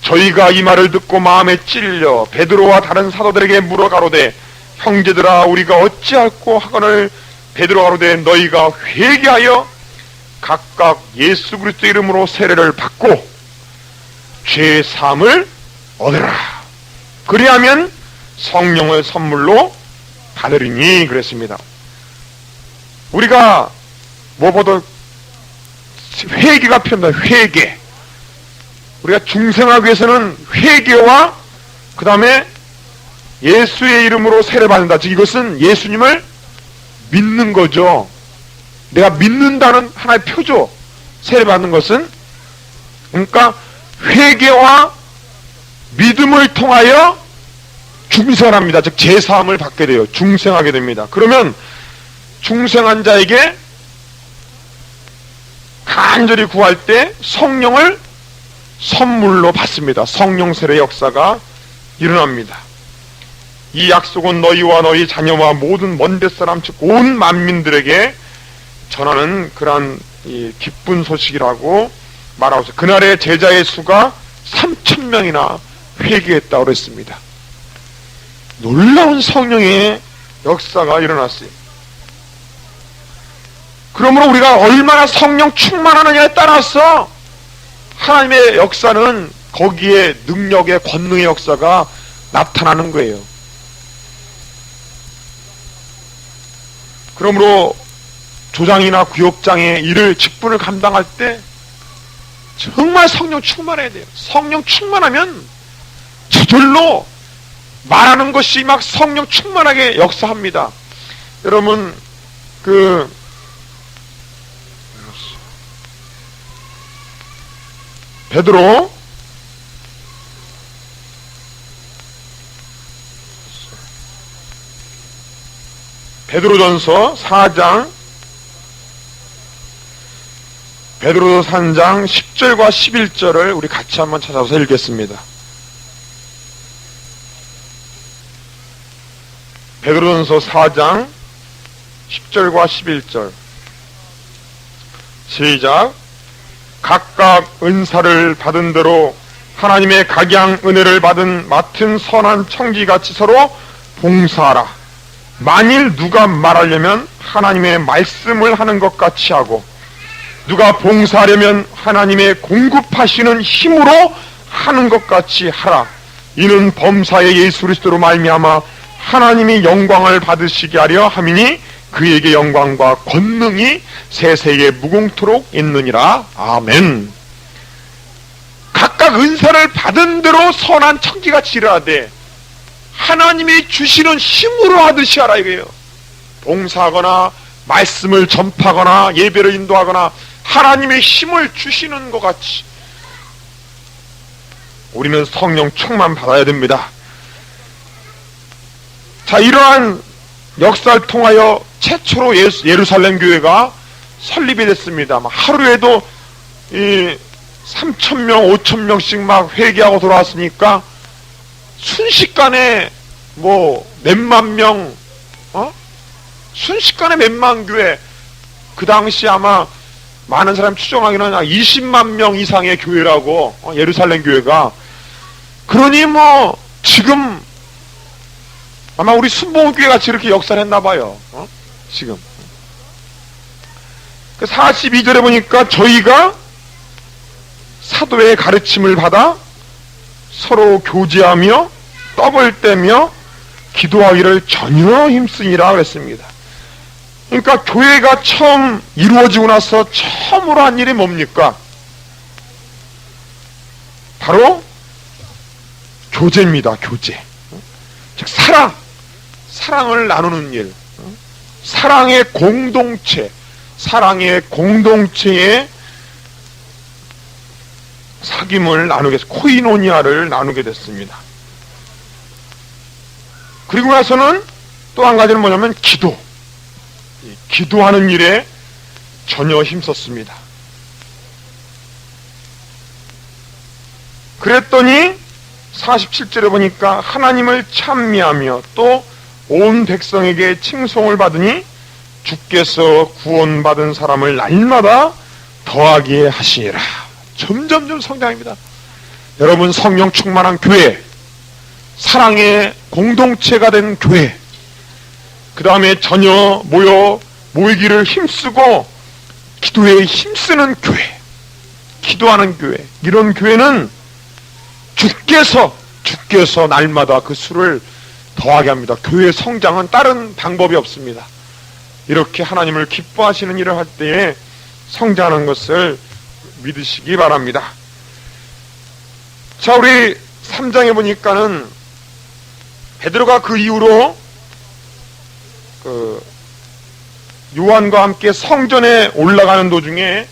저희가 이 말을 듣고 마음에 찔려 베드로와 다른 사도들에게 물어 가로되 형제들아 우리가 어찌할꼬 하거늘 베드로 가로되 너희가 회개하여 각각 예수 그리스도 이름으로 세례를 받고 죄 사함을 얻으라. 그리하면 성령을 선물로 받으리니 그랬습니다. 우리가 무엇보다 회개가 필요합니다. 회개. 우리가 중생하기 위해서는 회개와 그 다음에 예수의 이름으로 세례 받는다. 즉 이것은 예수님을 믿는 거죠. 내가 믿는다는 하나의 표죠. 세례 받는 것은. 그러니까 회개와 믿음을 통하여 중생을 합니다. 즉 제사함을 받게 돼요. 중생하게 됩니다. 그러면 중생한 자에게 간절히 구할 때 성령을 선물로 받습니다. 성령 세례 역사가 일어납니다. 이 약속은 너희와 너희 자녀와 모든 먼데 사람 즉 온 만민들에게 전하는 그러한 이 기쁜 소식이라고 말하고 있어요. 그날의 제자의 수가 3,000명이나 회개했다고 그랬습니다. 놀라운 성령의 역사가 일어났어요. 그러므로 우리가 얼마나 성령 충만하느냐에 따라서 하나님의 역사는 거기에 능력의 권능의 역사가 나타나는 거예요. 그러므로 조장이나 구역장의 일을 직분을 감당할 때 정말 성령 충만해야 돼요. 성령 충만하면 저절로 말하는 것이 막 성령 충만하게 역사합니다. 여러분 베드로전서 4장 베드로전서 3장 10절과 11절을 우리 같이 한번 찾아서 읽겠습니다. 베드로전서 4장 10절과 11절 시작. 각각 은사를 받은 대로 하나님의 각양 은혜를 맡은 선한 청지같이 서로 봉사하라. 만일 누가 말하려면 하나님의 말씀을 하는 것 같이 하고 누가 봉사하려면 하나님의 공급하시는 힘으로 하는 것 같이 하라. 이는 범사의 예수 그리스도로 말미암아 하나님이 영광을 받으시게 하려 함이니 그에게 영광과 권능이 세세에 무궁토록 있느니라. 아멘. 각각 은사를 받은 대로 선한 청지같이 일하되 하나님이 주시는 힘으로 하듯이 하라 이거예요. 봉사하거나 말씀을 전파하거나 예배를 인도하거나 하나님의 힘을 주시는 것 같이 우리는 성령 충만 받아야 됩니다. 자, 이러한 역사를 통하여 최초로 예루살렘 교회가 설립이 됐습니다. 하루에도 3,000명, 5,000명씩 막 회개하고 돌아왔으니까 순식간에 몇만 명, 순식간에 몇만 교회, 그 당시 아마 많은 사람 추정하기는 20만 명 이상의 교회라고, 예루살렘 교회가. 그러니 지금 아마 우리 순복음교회 같이 이렇게 역사를 했나봐요. 지금. 42절에 보니까 저희가 사도의 가르침을 받아 서로 교제하며 떡을 떼며 기도하기를 전혀 힘쓰니라 그랬습니다. 그러니까 교회가 처음 이루어지고 나서 처음으로 한 일이 뭡니까? 바로 교제입니다. 교제. 즉 사랑을 나누는 일, 사랑의 공동체의 사귐을 나누게 됐습니다. 코이노니아를 나누게 됐습니다. 그리고 나서는 또 한 가지는 뭐냐면 기도하는 일에 전혀 힘썼습니다. 그랬더니 47절에 보니까 하나님을 찬미하며 또 온 백성에게 칭송을 받으니 주께서 구원받은 사람을 날마다 더하게 하시니라. 점점점 성장합니다. 여러분, 성령 충만한 교회, 사랑의 공동체가 된 교회, 그 다음에 전혀 모이기를 힘쓰고 기도에 힘쓰는 교회, 기도하는 교회, 이런 교회는 주께서 날마다 그 수를 더하게 합니다. 교회 성장은 다른 방법이 없습니다. 이렇게 하나님을 기뻐하시는 일을 할 때에 성장하는 것을 믿으시기 바랍니다. 자, 우리 3장에 보니까는 베드로가 그 이후로 요한과 함께 성전에 올라가는 도중에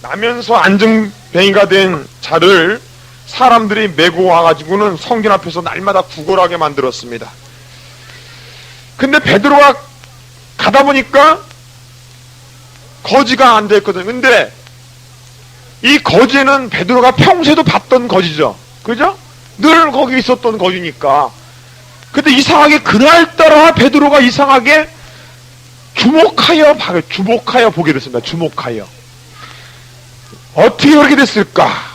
나면서 안증뱅이가 된 자를 사람들이 메고 와가지고는 성전 앞에서 날마다 구걸하게 만들었습니다. 근데 베드로가 가다 보니까 거지가 안 됐거든. 근데 이 거지는 베드로가 평소에도 봤던 거지죠. 그죠? 늘 거기 있었던 거지니까. 근데 이상하게 그날따라 베드로가 이상하게 주목하여 보게 됐습니다. 주목하여. 어떻게 그렇게 됐을까?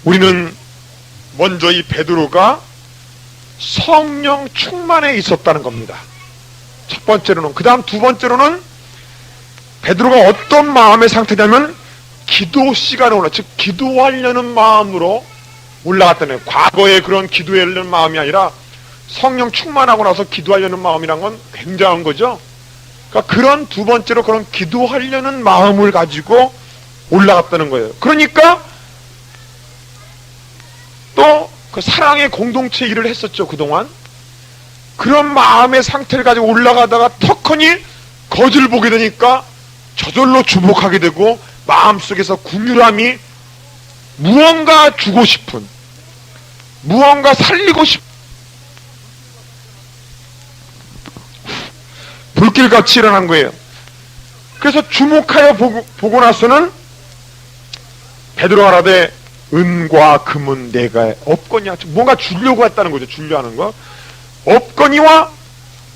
우리는 먼저 이 베드로가 성령 충만에 있었다는 겁니다. 첫 번째로는. 그 다음 두 번째로는 베드로가 어떤 마음의 상태냐면 기도 시간에 즉 기도하려는 마음으로 올라갔다는 거예요. 과거에 그런 기도하려는 마음이 아니라 성령 충만하고 나서 기도하려는 마음이란 건 굉장한 거죠. 그러니까 그런 두 번째로 그런 기도하려는 마음을 가지고 올라갔다는 거예요. 그러니까 또 그 사랑의 공동체 일을 했었죠, 그동안. 그런 마음의 상태를 가지고 올라가다가 턱하니 거지를 보게 되니까 저절로 주목하게 되고 마음속에서 궁유람이 무언가 주고 싶은, 무언가 살리고 싶은 불길같이 일어난 거예요. 그래서 주목하여 보고 나서는 베드로가 말하되 은과 금은 내가 없거니와, 뭔가 주려고 했다는 거죠. 주려 하는 거. 없거니와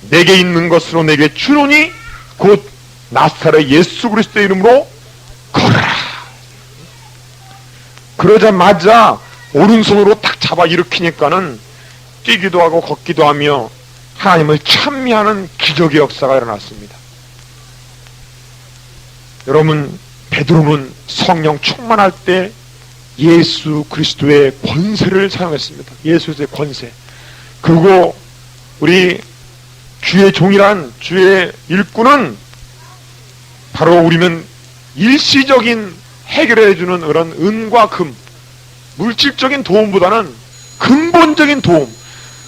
내게 있는 것으로 내게 주노니 곧 나사렛 예수 그리스도의 이름으로 걸어라. 그러자마자 오른손으로 딱 잡아 일으키니까는 뛰기도 하고 걷기도 하며 하나님을 찬미하는 기적의 역사가 일어났습니다. 여러분, 베드로는 성령 충만할 때 예수 그리스도의 권세를 사용했습니다. 예수의 권세. 그리고 우리 주의 종이란 주의 일꾼은 바로 우리는 일시적인 해결해주는 그런 은과 금, 물질적인 도움보다는 근본적인 도움,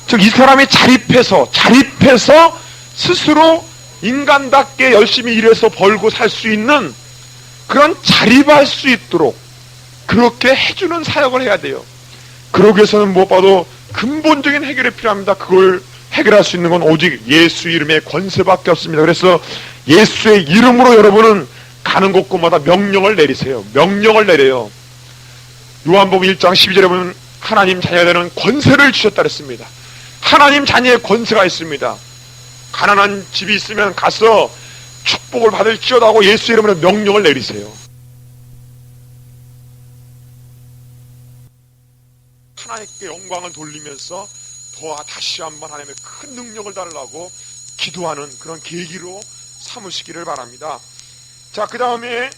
즉 이 사람이 자립해서 스스로 인간답게 열심히 일해서 벌고 살 수 있는 그런 자립할 수 있도록 그렇게 해주는 사역을 해야 돼요. 그러기 위해서는 무엇보다도 근본적인 해결이 필요합니다. 그걸 해결할 수 있는 건 오직 예수 이름의 권세밖에 없습니다. 그래서 예수의 이름으로 여러분은 가는 곳곳마다 명령을 내리세요. 명령을 내려요. 요한복음 1장 12절에 보면 하나님 자녀들은 권세를 주셨다 그랬습니다. 하나님 자녀의 권세가 있습니다. 가난한 집이 있으면 가서 축복을 받을지어다 하고 예수 이름으로 명령을 내리세요. 하나님께 영광을 돌리면서 다시 한번 하나님의 큰 능력을 달라고 기도하는 그런 계기로 삼으시기를 바랍니다. 자, 그 다음에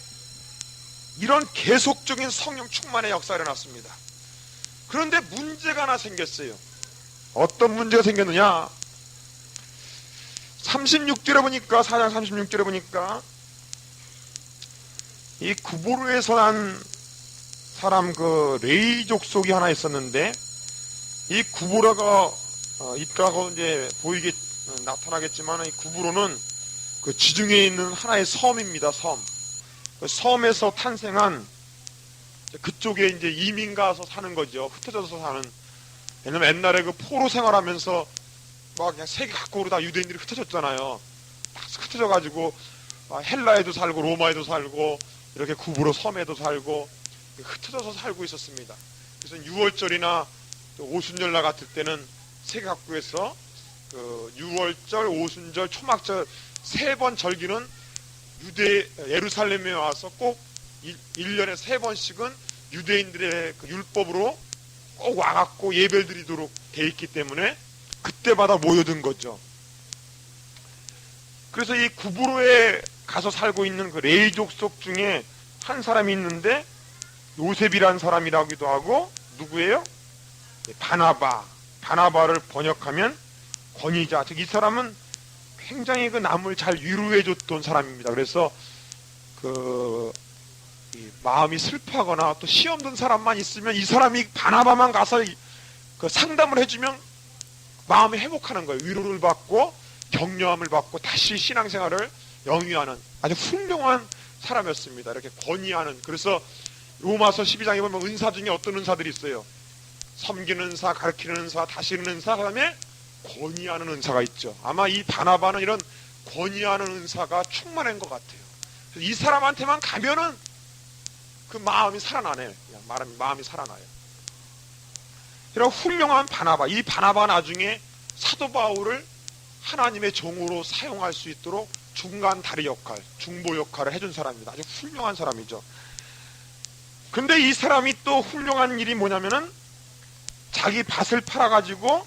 이런 계속적인 성령 충만의 역사가 일어났습니다. 그런데 문제가 하나 생겼어요. 어떤 문제가 생겼느냐? 36절에 보니까, 4장 36절에 보니까 이 구보로에서 난 사람 그 레이 족속이 하나 있었는데, 이 구보로가 있다고 이제 나타나겠지만, 이 구보로는 그 지중해에 있는 하나의 섬입니다. 섬. 그 섬에서 탄생한, 그쪽에 이제 이민 가서 사는 거죠. 흩어져서 사는. 왜냐면 옛날에 그 포로 생활하면서 막 그냥 세계 각국으로 다 유대인들이 흩어졌잖아요. 딱 흩어져가지고 헬라에도 살고 로마에도 살고 이렇게 구부로 섬에도 살고 흩어져서 살고 있었습니다. 그래서 6월절이나 오순절날 같을 때는 세계 각국에서 그 6월절, 오순절, 초막절 3번 절기는 예루살렘에 와서 꼭 1년에 3번씩은 유대인들의 그 율법으로 꼭 와갖고 예배를 드리도록 돼 있기 때문에 그때마다 모여든 거죠. 그래서 이 구브로에 가서 살고 있는 그 레위 족속 중에 한 사람이 있는데 요셉이라는 사람이라기도 하고 누구예요? 바나바를 번역하면 권위자. 즉 이 사람은 굉장히 그 남을 잘 위로해줬던 사람입니다. 그래서 이 마음이 슬퍼하거나 또 시험 든 사람만 있으면 이 사람이 바나바만 가서 그 상담을 해주면 마음이 회복하는 거예요. 위로를 받고 격려함을 받고 다시 신앙생활을 영위하는 아주 훌륭한 사람이었습니다. 이렇게 권위하는. 그래서 로마서 12장에 보면 은사 중에 어떤 은사들이 있어요. 섬기는 은사, 가르치는 은사, 다스리는 은사, 그 다음에 권위하는 은사가 있죠. 아마 이 바나바는 이런 권위하는 은사가 충만한 것 같아요. 이 사람한테만 가면은 그 마음이 살아나네요. 그냥 마음이 살아나요. 이런 훌륭한 바나바, 이 바나바가 나중에 사도 바울을 하나님의 종으로 사용할 수 있도록 중간 다리 역할, 중보 역할을 해준 사람입니다. 아주 훌륭한 사람이죠. 근데 이 사람이 또 훌륭한 일이 뭐냐면은 자기 밭을 팔아가지고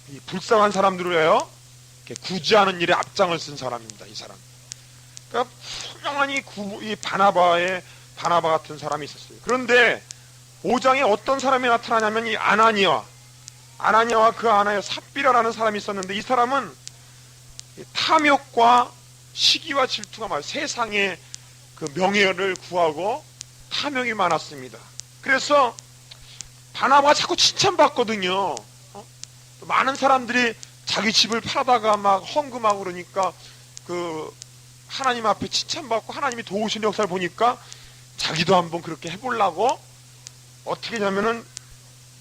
이 불쌍한 사람들을요 구제하는 일에 앞장을 쓴 사람입니다. 이 사람. 그러니까 훌륭한 이 바나바 같은 사람이 있었어요. 그런데 5장에 어떤 사람이 나타나냐면 이 아나니아와 그 아나니아 삽비라라는 사람이 있었는데 이 사람은 탐욕과 시기와 질투가 많아요. 세상의 그 명예를 구하고 탐욕이 많았습니다. 그래서 바나바가 자꾸 칭찬받거든요. 많은 사람들이 자기 집을 팔다가 막 헌금하고 그러니까 그 하나님 앞에 칭찬받고 하나님이 도우시는 역사를 보니까 자기도 한번 그렇게 해보려고 어떻게 했냐면은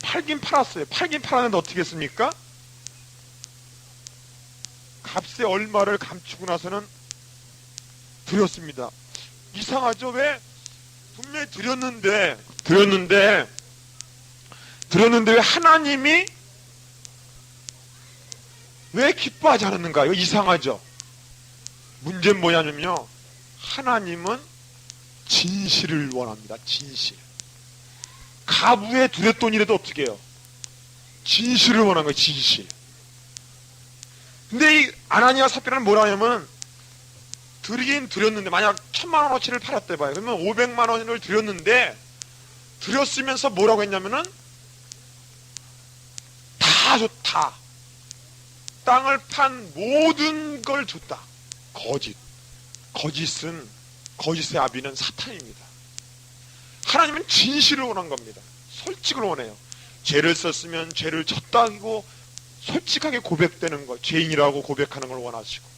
팔긴 팔았어요. 팔긴 팔았는데 어떻게 했습니까? 값의 얼마를 감추고 나서는 드렸습니다. 이상하죠? 왜? 분명히 드렸는데 왜 하나님이 왜 기뻐하지 않았는가? 이거 이상하죠? 문제는 뭐냐면요. 하나님은 진실을 원합니다. 진실. 가부에 두렸돈이라도 어떻게 해요? 진실을 원한 거예요. 진실. 근데 이 아나니아 삽비라는 뭐라 하냐면 드리긴 드렸는데 만약 1000만원어치를 팔았대 봐요. 그러면 500만원을 드렸는데 드렸으면서 뭐라고 했냐면은 다 줬다. 땅을 판 모든 걸 줬다. 거짓의 아비는 사탄입니다. 하나님은 진실을 원한 겁니다. 솔직을 원해요. 죄를 썼으면 죄를 졌다고 솔직하게 고백되는 것, 죄인이라고 고백하는 걸 원하시고,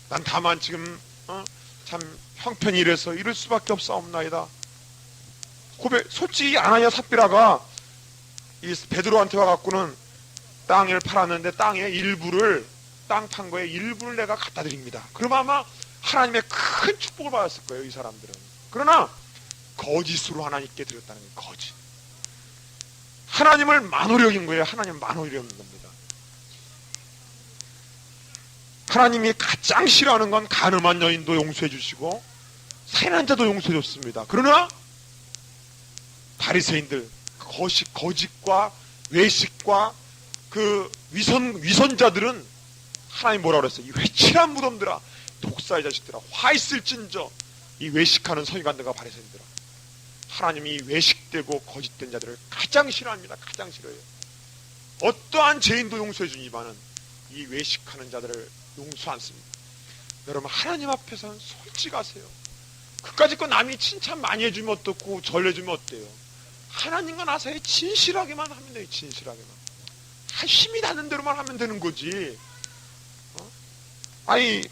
난 다만 지금 참 형편이 이래서 이럴 수밖에 없사옵나이다. 솔직히 아나니아 삽비라가 이 베드로한테 와갖고는 땅을 팔았는데 땅 판 거에 일부를 내가 갖다 드립니다. 그럼 아마 하나님의 큰 축복을 받았을 거예요, 이 사람들은. 그러나 거짓으로 하나님께 드렸다는 거예요. 거짓. 하나님을 만홀히 여긴 거예요. 하나님을 만홀히 여긴 겁니다. 하나님이 가장 싫어하는 건 가늠한 여인도 용서해 주시고 살인한 자도 용서해 줬습니다. 그러나 바리새인들 거짓과 외식과 그 위선자들은 하나님 뭐라 그랬어요? 이 회칠한 무덤들아, 독사의 자식들아, 화 있을진저, 이 외식하는 서기관들과 바리새인들아. 하나님이 이 외식되고 거짓된 자들을 가장 싫어합니다. 가장 싫어해요. 어떠한 죄인도 용서해 주니만은 이 외식하는 자들을 용서 않습니다. 여러분, 하나님 앞에서는 솔직하세요. 그까짓 거 남이 칭찬 많이 해주면 어떻고 전해주면 어때요? 하나님과 나사에 진실하게만 하면 돼요. 진실하게만. 힘이 닿는 대로만 하면 되는 거지. 아니,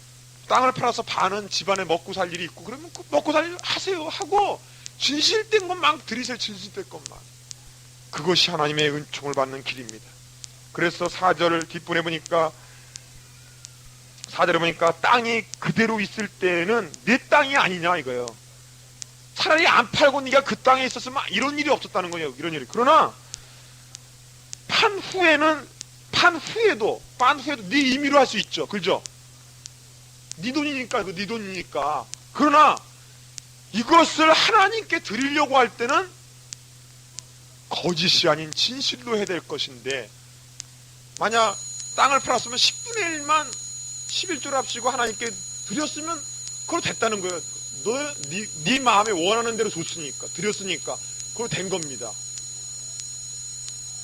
땅을 팔아서 반은 집안에 먹고 살 일이 있고 그러면 그 먹고 살 일 하세요. 하고 진실된 것만 드리세요. 진실된 것만. 그것이 하나님의 은총을 받는 길입니다. 그래서 4절 뒷부분에 보니까 4절에 보니까 땅이 그대로 있을 때는 내 땅이 아니냐 이거예요. 차라리 안 팔고 네가 그 땅에 있었으면 이런 일이 없었다는 거예요. 이런 일이. 그러나 판 후에도 네 임의로 할 수 있죠. 그죠? 네 돈이니까, 네 돈이니까. 그러나 이것을 하나님께 드리려고 할 때는 거짓이 아닌 진실로 해야 될 것인데, 만약 땅을 팔았으면 10분의 1만 11조를 합치고 하나님께 드렸으면 그걸 됐다는 거예요. 네 마음에 원하는 대로 줬으니까, 드렸으니까 그걸 된 겁니다.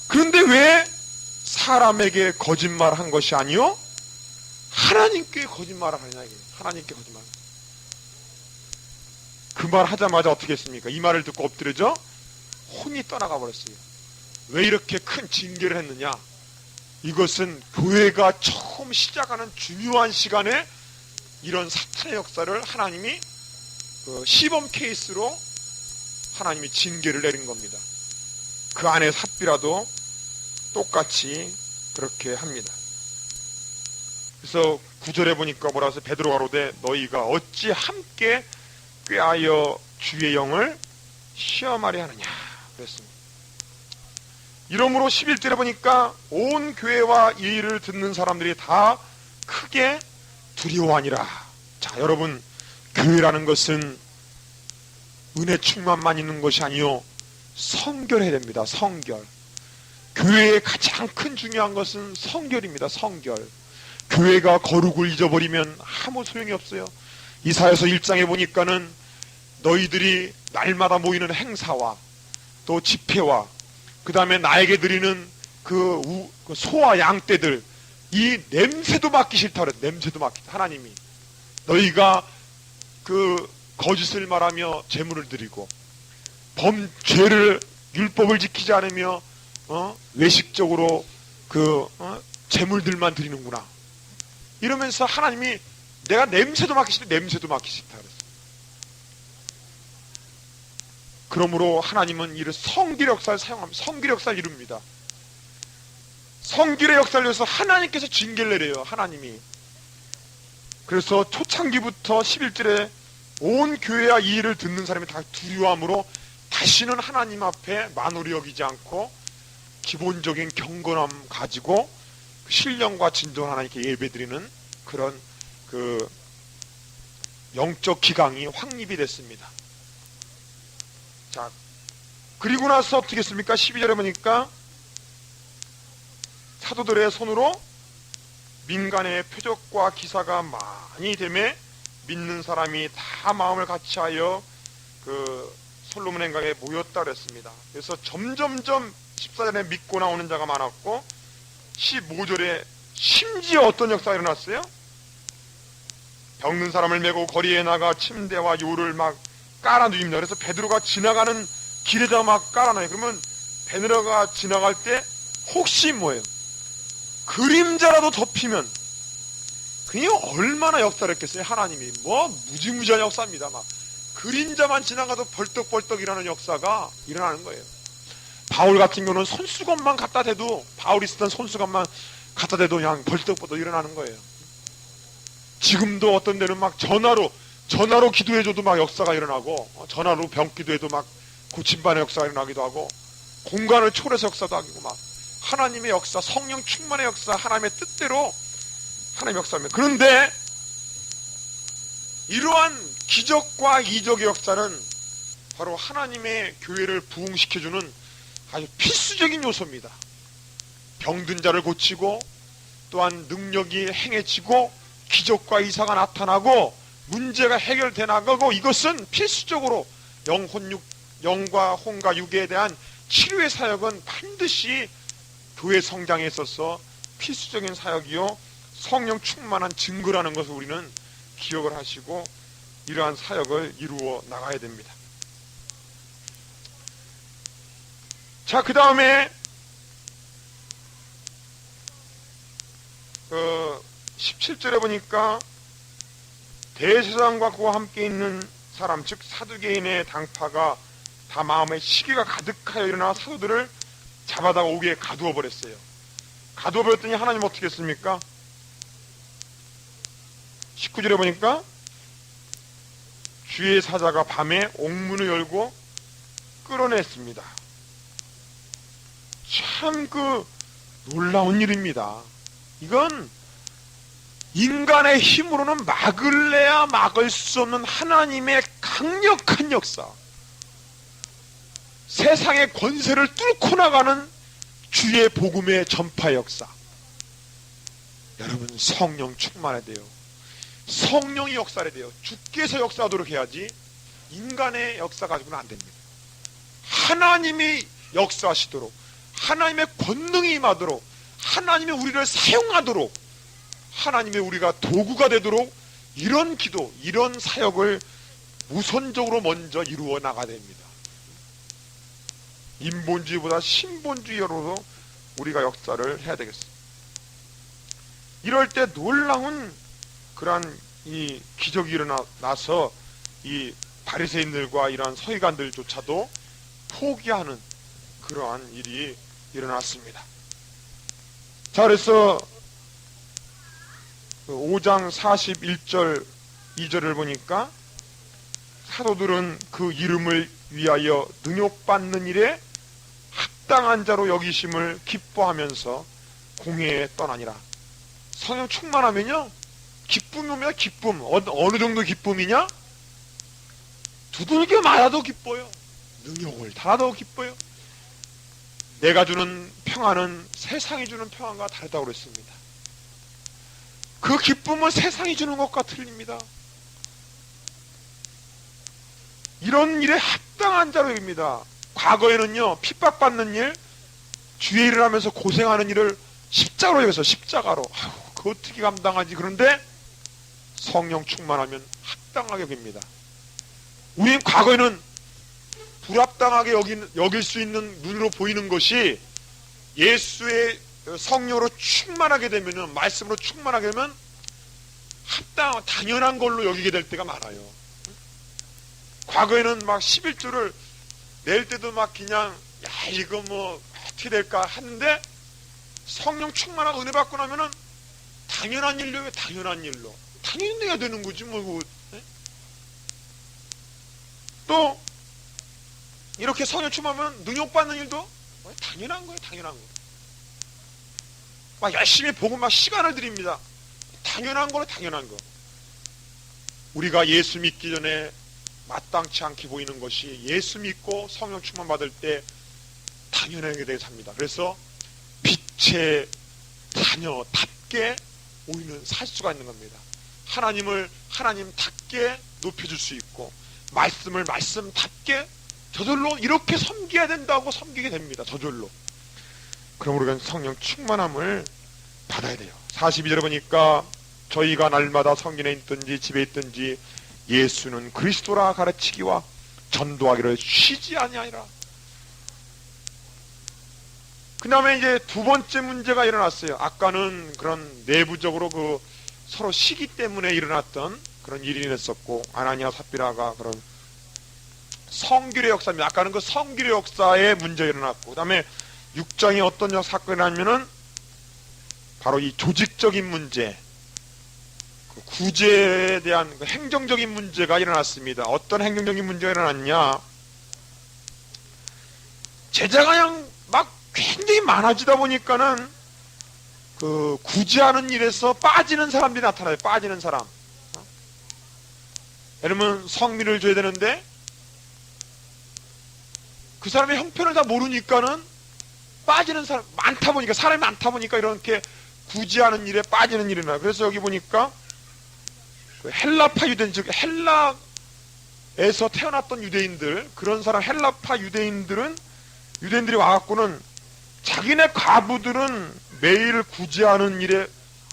그런데 왜 사람에게 거짓말한 것이 아니요? 하나님께 거짓말을 하느냐 이게. 하나님께 거짓말. 그 말 하자마자 어떻게 했습니까? 이 말을 듣고 엎드려져 혼이 떠나가 버렸어요. 왜 이렇게 큰 징계를 했느냐? 이것은 교회가 처음 시작하는 중요한 시간에 이런 사탄의 역사를 하나님이 시범 케이스로 하나님이 징계를 내린 겁니다. 그 안에 삽비라도 똑같이 그렇게 합니다. 그래서 9절에 보니까 뭐라 해서 베드로가 가로되 너희가 어찌 함께 꾀하여 주의 영을 시험하려 하느냐 그랬습니다. 이러므로 11절에 보니까 온 교회와 이 일을 듣는 사람들이 다 크게 두려워하니라. 자, 여러분, 교회라는 것은 은혜 충만만 있는 것이 아니요 성결해야 됩니다. 성결. 교회의 가장 큰 중요한 것은 성결입니다. 성결. 교회가 거룩을 잊어버리면 아무 소용이 없어요. 이사야서 1장에 보니까는 너희들이 날마다 모이는 행사와 또 집회와 그 다음에 나에게 드리는 그 소와 양떼들, 이 냄새도 맡기 싫다 그랬어요. 냄새도 맡기 싫다. 하나님이 너희가 그 거짓을 말하며 재물을 드리고 죄를 율법을 지키지 않으며 외식적으로 재물들만 드리는구나. 이러면서 하나님이 내가 냄새도 맡기 싫다. 냄새도 맡기 싫다 그랬어요. 그러므로 하나님은 이를 성길의 역사를 사용합니다. 성길의 역사를 이룹니다. 성길의 역사를 위해서 하나님께서 징계를 내려요. 하나님이. 그래서 초창기부터 11절에 온 교회와 이 일을 듣는 사람이 다 두려워함으로 다시는 하나님 앞에 만홀히 여기지 않고 기본적인 경건함 가지고 신령과 진정 하나님께 예배드리는 그런 영적 기강이 확립이 됐습니다. 자, 그리고 나서 어떻게 했습니까? 12절에 보니까 사도들의 손으로 민간의 표적과 기사가 많이 되매 믿는 사람이 다 마음을 같이하여 솔로몬 행각에 모였다 그랬습니다. 그래서 점점점 14절에 믿고 나오는 자가 많았고 15절에 심지어 어떤 역사가 일어났어요? 병든 사람을 메고 거리에 나가 침대와 요를 막 깔아누입니다. 그래서 베드로가 지나가는 길에다 막 깔아놔요. 그러면 베드로가 지나갈 때 혹시 뭐예요? 그림자라도 덮이면 그게 얼마나 역사를 했겠어요? 하나님이 무지무지한 역사입니다. 막 그림자만 지나가도 벌떡벌떡 일어나는 역사가 일어나는 거예요. 바울 같은 경우는 손수건만 갖다 대도, 바울이 쓰던 손수건만 갖다 대도 그냥 벌떡벌떡 일어나는 거예요. 지금도 어떤 데는 막 전화로 기도해줘도 막 역사가 일어나고, 전화로 병 기도해도 막 고침반의 역사가 일어나기도 하고, 공간을 초월해서 역사도 하고, 막 하나님의 역사, 성령 충만의 역사, 하나님의 뜻대로 하나님의 역사입니다. 그런데 이러한 기적과 이적의 역사는 바로 하나님의 교회를 부흥시켜주는 아주 필수적인 요소입니다. 병든 자를 고치고 또한 능력이 행해지고 기적과 이사가 나타나고 문제가 해결돼 나가고, 이것은 필수적으로 영과 혼과 육에 대한 치료의 사역은 반드시 교회 성장에 있어서 필수적인 사역이요 성령 충만한 증거라는 것을 우리는 기억을 하시고 이러한 사역을 이루어 나가야 됩니다. 자, 그 다음에 17절에 보니까 대제사장과 그와 함께 있는 사람, 즉 사두개인의 당파가 다 마음에 시기가 가득하여 일어나 사도들을 잡아다가 옥에 가두어 버렸어요. 가두어 버렸더니 하나님 어떻게 했습니까? 19절에 보니까 주의 사자가 밤에 옥문을 열고 끌어냈습니다. 참 놀라운 일입니다. 이건 인간의 힘으로는 막을래야 막을 수 없는 하나님의 강력한 역사, 세상의 권세를 뚫고 나가는 주의 복음의 전파 역사. 여러분, 성령 충만해야 돼요. 성령이 역사해야 돼요. 주께서 역사하도록 해야지 인간의 역사 가지고는 안 됩니다. 하나님이 역사하시도록, 하나님의 권능이 임하도록, 하나님이 우리를 사용하도록, 하나님의 우리가 도구가 되도록 이런 기도, 이런 사역을 우선적으로 먼저 이루어 나가야 됩니다. 인본주의보다 신본주의로 우리가 역사를 해야 되겠습니다. 이럴 때 놀라운 그러한 이 기적이 일어나서 이 바리새인들과 이러한 서기관들조차도 포기하는 그러한 일이 일어났습니다. 자, 그래서 5장 41절 2절을 보니까 사도들은 그 이름을 위하여 능욕받는 일에 합당한 자로 여기심을 기뻐하면서 공회에 떠나니라. 성령 충만하면요, 기쁨이 옵니다. 기쁨. 어느 정도 기쁨이냐? 두들겨 맞아도 기뻐요. 능욕을 당하도 기뻐요. 내가 주는 평안은 세상이 주는 평안과 다르다고 그랬습니다. 그 기쁨은 세상이 주는 것과 틀립니다. 이런 일에 합당한 자로 여깁니다. 과거에는요, 핍박받는 일, 주의 일을 하면서 고생하는 일을 십자가로 여기서 십자가로, 그 어떻게 감당하지? 그런데 성령 충만하면 합당하게 여깁니다. 우리는 과거에는 불합당하게 여길 수 있는 눈으로 보이는 것이 예수의 성령으로 충만하게 되면, 말씀으로 충만하게 되면 당연한 걸로 여기게 될 때가 많아요. 과거에는 막 11조를 낼 때도 막 그냥, 야, 이거 뭐 어떻게 될까 하는데, 성령 충만하고 은혜 받고 나면은 당연한 일로, 당연한 일로 당연히 내야 되는 거지 뭐. 또 이렇게 성령 충만하면 능욕받는 일도 당연한 거예요. 당연한 거. 막 열심히 보고 막 시간을 드립니다. 당연한 거는 당연한 거. 우리가 예수 믿기 전에 마땅치 않게 보이는 것이 예수 믿고 성령 충만 받을 때 당연하게 되게 삽니다. 그래서 빛의 자녀답게 우리는 살 수가 있는 겁니다. 하나님을 하나님답게 높여줄 수 있고, 말씀을 말씀답게 저절로 이렇게 섬겨야 된다고 섬기게 됩니다. 저절로. 그럼 우리가 성령 충만함을 받아야 돼요. 42절에 보니까 저희가 날마다 성전에 있든지 집에 있든지 예수는 그리스도라 가르치기와 전도하기를 쉬지 아니하니라. 그 다음에 이제 두 번째 문제가 일어났어요. 아까는 그런 내부적으로 그 서로 시기 때문에 일어났던 그런 일이 있었고, 아나니아 삽비라가 그런 성결의 역사입니다. 아까는 그 성결의 역사에 문제가 일어났고, 그 다음에 6장에 어떤 사건이 나면은 바로 이 조직적인 문제, 그 구제에 대한 그 행정적인 문제가 일어났습니다. 어떤 행정적인 문제가 일어났냐? 제자가 그냥 막 굉장히 많아지다 보니까는 그 구제하는 일에서 빠지는 사람들이 나타나요. 빠지는 사람. 여러분, 성미를 줘야 되는데 그 사람의 형편을 다 모르니까는 빠지는 사람 많다 보니까, 사람이 많다 보니까 이렇게 구제하는 일에 빠지는 일이 나요. 그래서 여기 보니까 그 헬라파 유대인, 즉 헬라에서 태어났던 유대인들, 그런 사람 헬라파 유대인들이 와갖고는 자기네 과부들은 매일 구제하는 일에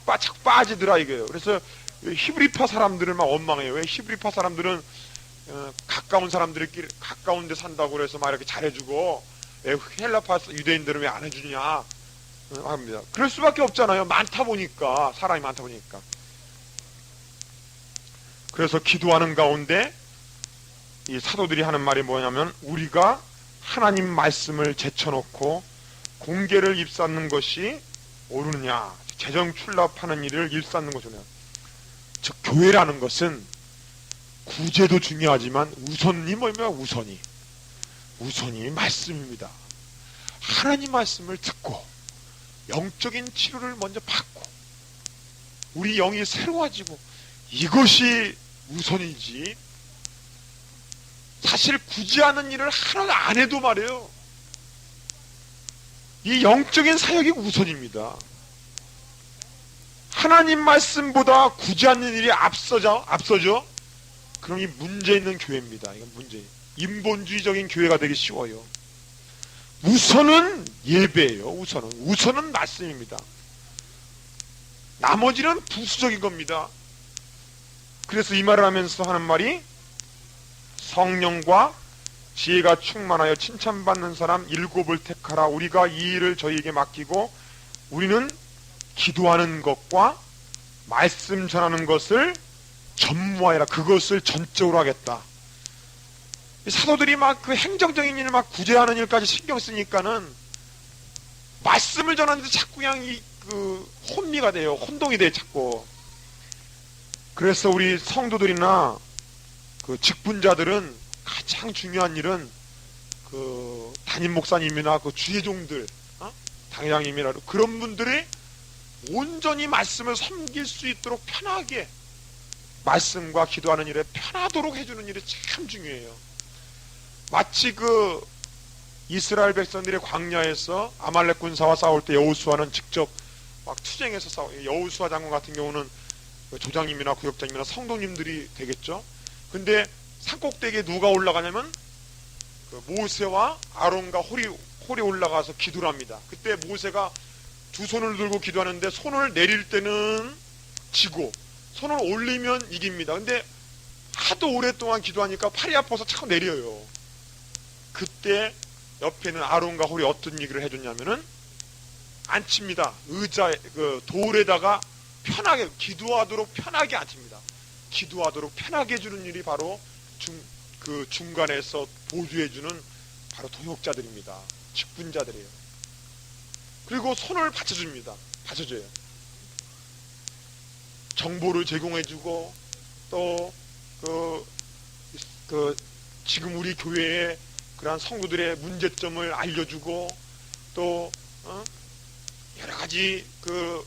바짝 빠지더라 이거예요. 그래서 히브리파 사람들은 막 원망해요. 왜 히브리파 사람들은 가까운 사람들끼리 가까운 데 산다고 그래서 막 이렇게 잘해주고, 왜 헬라파 유대인들은 왜 안 해주냐 합니다. 그럴 수밖에 없잖아요. 많다 보니까, 사람이 많다 보니까. 그래서 기도하는 가운데 이 사도들이 하는 말이 뭐냐면, 우리가 하나님 말씀을 제쳐놓고 공개를 입삼는 것이 옳으느냐, 재정 출납하는 일을 일삼는 것이냐. 즉 교회라는 것은 구제도 중요하지만 우선이 뭐냐, 우선이 말씀입니다. 하나님 말씀을 듣고 영적인 치료를 먼저 받고 우리 영이 새로워지고 이것이 우선이지, 사실 굳이 하는 일을 하나도 안 해도 말이에요, 이 영적인 사역이 우선입니다. 하나님 말씀보다 굳이 하는 일이 앞서죠? 그럼 이 문제 있는 교회입니다. 이건 문제. 인본주의적인 교회가 되기 쉬워요. 우선은 예배예요. 우선은 말씀입니다. 나머지는 부수적인 겁니다. 그래서 이 말을 하면서 하는 말이, 성령과 지혜가 충만하여 칭찬받는 사람 7을 택하라. 우리가 이 일을 저희에게 맡기고 우리는 기도하는 것과 말씀 전하는 것을 전무하여라. 그것을 전적으로 하겠다. 사도들이 막 그 행정적인 일 막 구제하는 일까지 신경 쓰니까는 말씀을 전하는데 자꾸 그냥 혼미가 돼요. 혼동이 돼요, 자꾸. 그래서 우리 성도들이나 그 직분자들은 가장 중요한 일은 그 담임 목사님이나 그 주의종들, 당장님이나 그런 분들이 온전히 말씀을 섬길 수 있도록 편하게 말씀과 기도하는 일에 편하도록 해주는 일이 참 중요해요. 마치 그 이스라엘 백성들의 광야에서 아말렉 군사와 싸울 때 여호수아는 직접 막 투쟁해서 싸워요. 여호수아 장군 같은 경우는 조장님이나 구역장님이나 성도님들이 되겠죠. 근데 산꼭대기에 누가 올라가냐면 그 모세와 아론과 홀이 올라가서 기도를 합니다. 그때 모세가 두 손을 들고 기도하는데 손을 내릴 때는 지고 손을 올리면 이깁니다. 근데 하도 오랫동안 기도하니까 팔이 아파서 자꾸 내려요. 그때 옆에는 아론과 홀이 어떤 얘기를 해줬냐면은 앉힙니다. 그 돌에다가 편하게 기도하도록 편하게 앉힙니다. 기도하도록 편하게 해주는 일이 바로 그 중간에서 보조해주는 바로 동역자들입니다. 직분자들이에요. 그리고 손을 받쳐줘요. 정보를 제공해주고 또 지금 우리 교회에 그러한 성도들의 문제점을 알려주고 또 여러 가지 그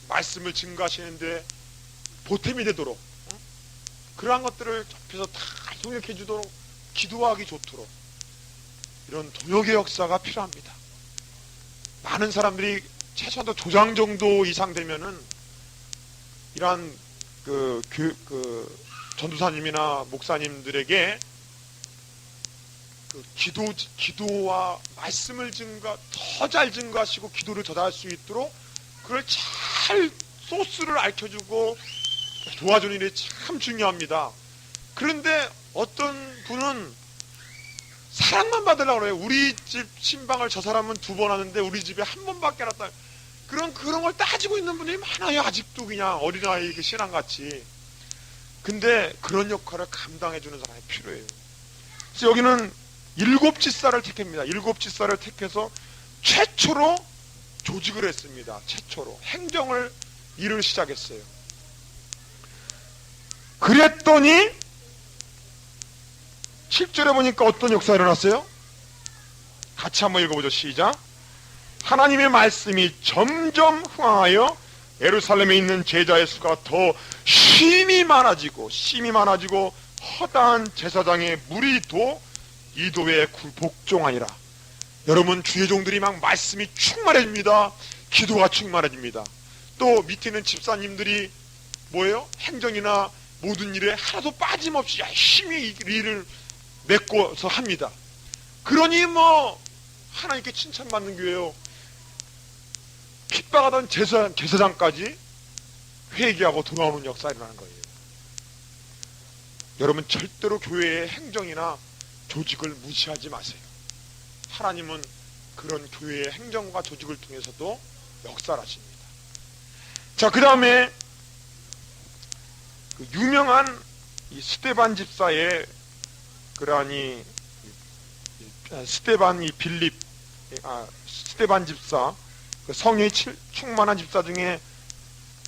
말씀을 증거하시는데 보탬이 되도록 그러한 것들을 옆에서 다 동역해 주도록, 기도하기 좋도록 이런 동역의 역사가 필요합니다. 많은 사람들이 최소한도 조장 정도 이상 되면은 이러한 전도사님이나 목사님들에게 그 기도와 말씀을 더 잘 증거하시고 기도를 더 잘할 수 있도록 그걸 잘 소스를 알려주고 도와주는 일이 참 중요합니다. 그런데 어떤 분은 사랑만 받으려고 그래요. 우리 집 신방을 저 사람은 2번 하는데 우리 집에 1번밖에 안 왔다. 그런 걸 따지고 있는 분들이 많아요. 아직도 그냥 어린아이 그 신앙같이. 근데 그런 역할을 감당해주는 사람이 필요해요. 그래서 여기는 7지사를 택합니다. 7지사를 택해서 최초로 조직을 했습니다. 최초로 행정을 일을 시작했어요. 그랬더니 7절에 보니까 어떤 역사가 일어났어요? 같이 한번 읽어보죠. 시작. 하나님의 말씀이 점점 흥황하여 예루살렘에 있는 제자의 수가 더 심히 많아지고 허다한 제사장의 무리도 이도에 복종하니라. 여러분, 주의 종들이 막 말씀이 충만해집니다. 기도가 충만해집니다. 또 밑에 있는 집사님들이 뭐예요? 행정이나 모든 일에 하나도 빠짐없이 열심히 일을 메꿔서 합니다. 그러니 하나님께 칭찬받는 교회요. 핍박하던 제사장까지 회개하고 돌아오는 역사가 일어나는 거예요. 여러분, 절대로 교회의 행정이나 조직을 무시하지 마세요. 하나님은 그런 교회의 행정과 조직을 통해서도 역사를 하십니다. 자, 그 다음에 유명한 이 스데반 집사의 그러하니 스데반 집사, 그 성령이 충만한 집사 중에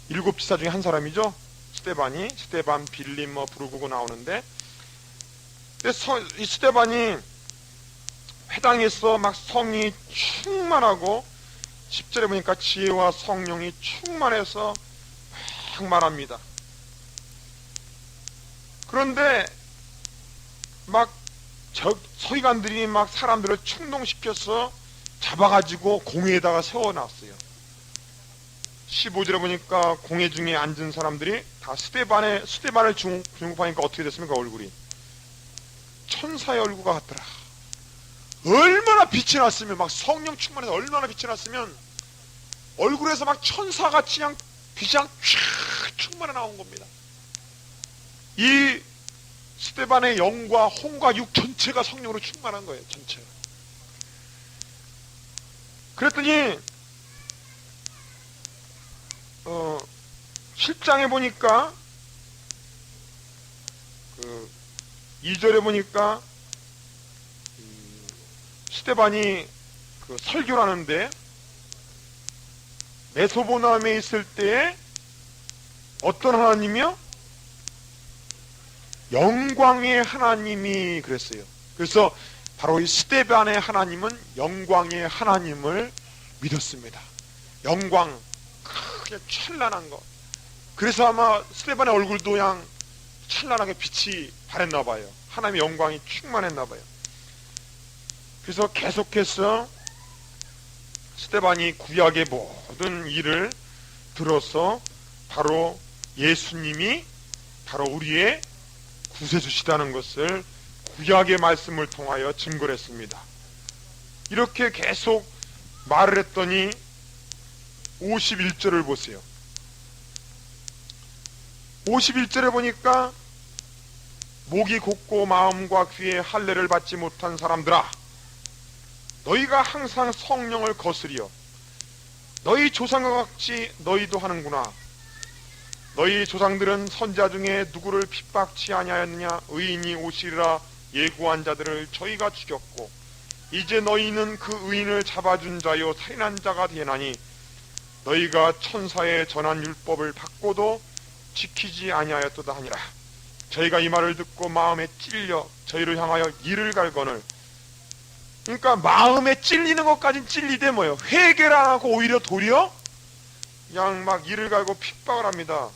7지사 중에 한 사람이죠. 스데반, 빌립 부르고 나오는데, 이 스데반이 회당에서 막 성이 충만하고 10절에 보니까 지혜와 성령이 충만해서 막 말합니다. 그런데 막 서기관들이 막 사람들을 충동시켜서 잡아가지고 공회에다가 세워놨어요. 15절에 보니까 공회 중에 앉은 사람들이 다 스데반을 중국하니까 어떻게 됐습니까? 얼굴이 천사의 얼굴 같더라. 얼마나 빛이 났으면, 막 성령 충만해서 얼마나 빛이 났으면 얼굴에서 막 천사같이 그냥 빛이 그냥 쫙 충만해 나온 겁니다. 이 스데반의 영과 혼과 육 전체가 성령으로 충만한 거예요. 전체가. 그랬더니 10장에 보니까 2절에 보니까 스데반이 설교를 하는데 메소포타미아에 있을 때에 어떤 하나님이요? 영광의 하나님이 그랬어요. 그래서 바로 이 스데반의 하나님은 영광의 하나님을 믿었습니다. 영광, 그냥 찬란한 거. 그래서 아마 스데반의 얼굴도 그냥 찬란하게 빛이 발했나 봐요. 하나님의 영광이 충만했나 봐요. 그래서 계속해서 스데반이 구약의 모든 일을 들어서 바로 예수님이 바로 우리의 구세주시다는 것을 구약의 말씀을 통하여 증거를 했습니다. 이렇게 계속 말을 했더니 51절을 보세요. 51절에 보니까 목이 곧고 마음과 귀에 할례를 받지 못한 사람들아, 너희가 항상 성령을 거스리어 너희 조상과 같이 너희도 하는구나. 너희 조상들은 선지자 중에 누구를 핍박치 아니하였느냐? 의인이 오시리라 예고한 자들을 저희가 죽였고 이제 너희는 그 의인을 잡아준 자요 살인한 자가 되나니 너희가 천사의 전한 율법을 받고도 지키지 아니하였도다 하니라. 저희가 이 말을 듣고 마음에 찔려 저희를 향하여 이를 갈거늘. 그러니까 마음에 찔리는 것까진 찔리되 뭐예요? 회개를 안 하고 오히려 도리어 그냥 막 이를 갈고 핍박을 합니다.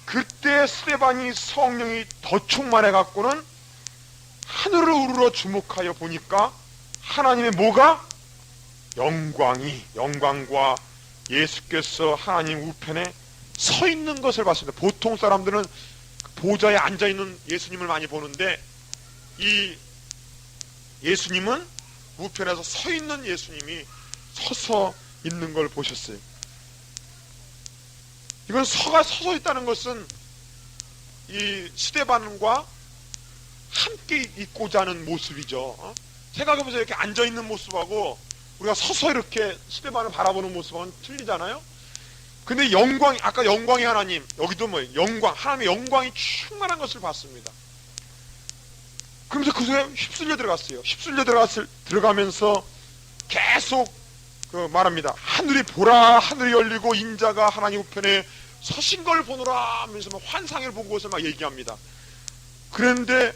그때 스데반이 성령이 더 충만해 갖고는 하늘을 우러러 주목하여 보니까 하나님의 뭐가? 영광과 예수께서 하나님 우편에 서 있는 것을 봤습니다. 보통 사람들은 보좌에 앉아 있는 예수님을 많이 보는데 이 예수님은 우편에서 서 있는 예수님이 서서 있는 걸 보셨어요. 이건 서서 있다는 것은 이 스데반과 함께 있고자 하는 모습이죠. 생각해보세요. 이렇게 앉아있는 모습하고 우리가 서서 이렇게 스데반을 바라보는 모습은 틀리잖아요. 근데 아까 영광의 하나님, 여기도 하나님의 영광이 충만한 것을 봤습니다. 그러면서 그 속에 휩쓸려 들어갔어요. 들어가면서 계속 말합니다. 하늘이 보라, 하늘이 열리고 인자가 하나님 우편에 서신 걸 보노라 하면서 환상을 본 것을 막 얘기합니다. 그런데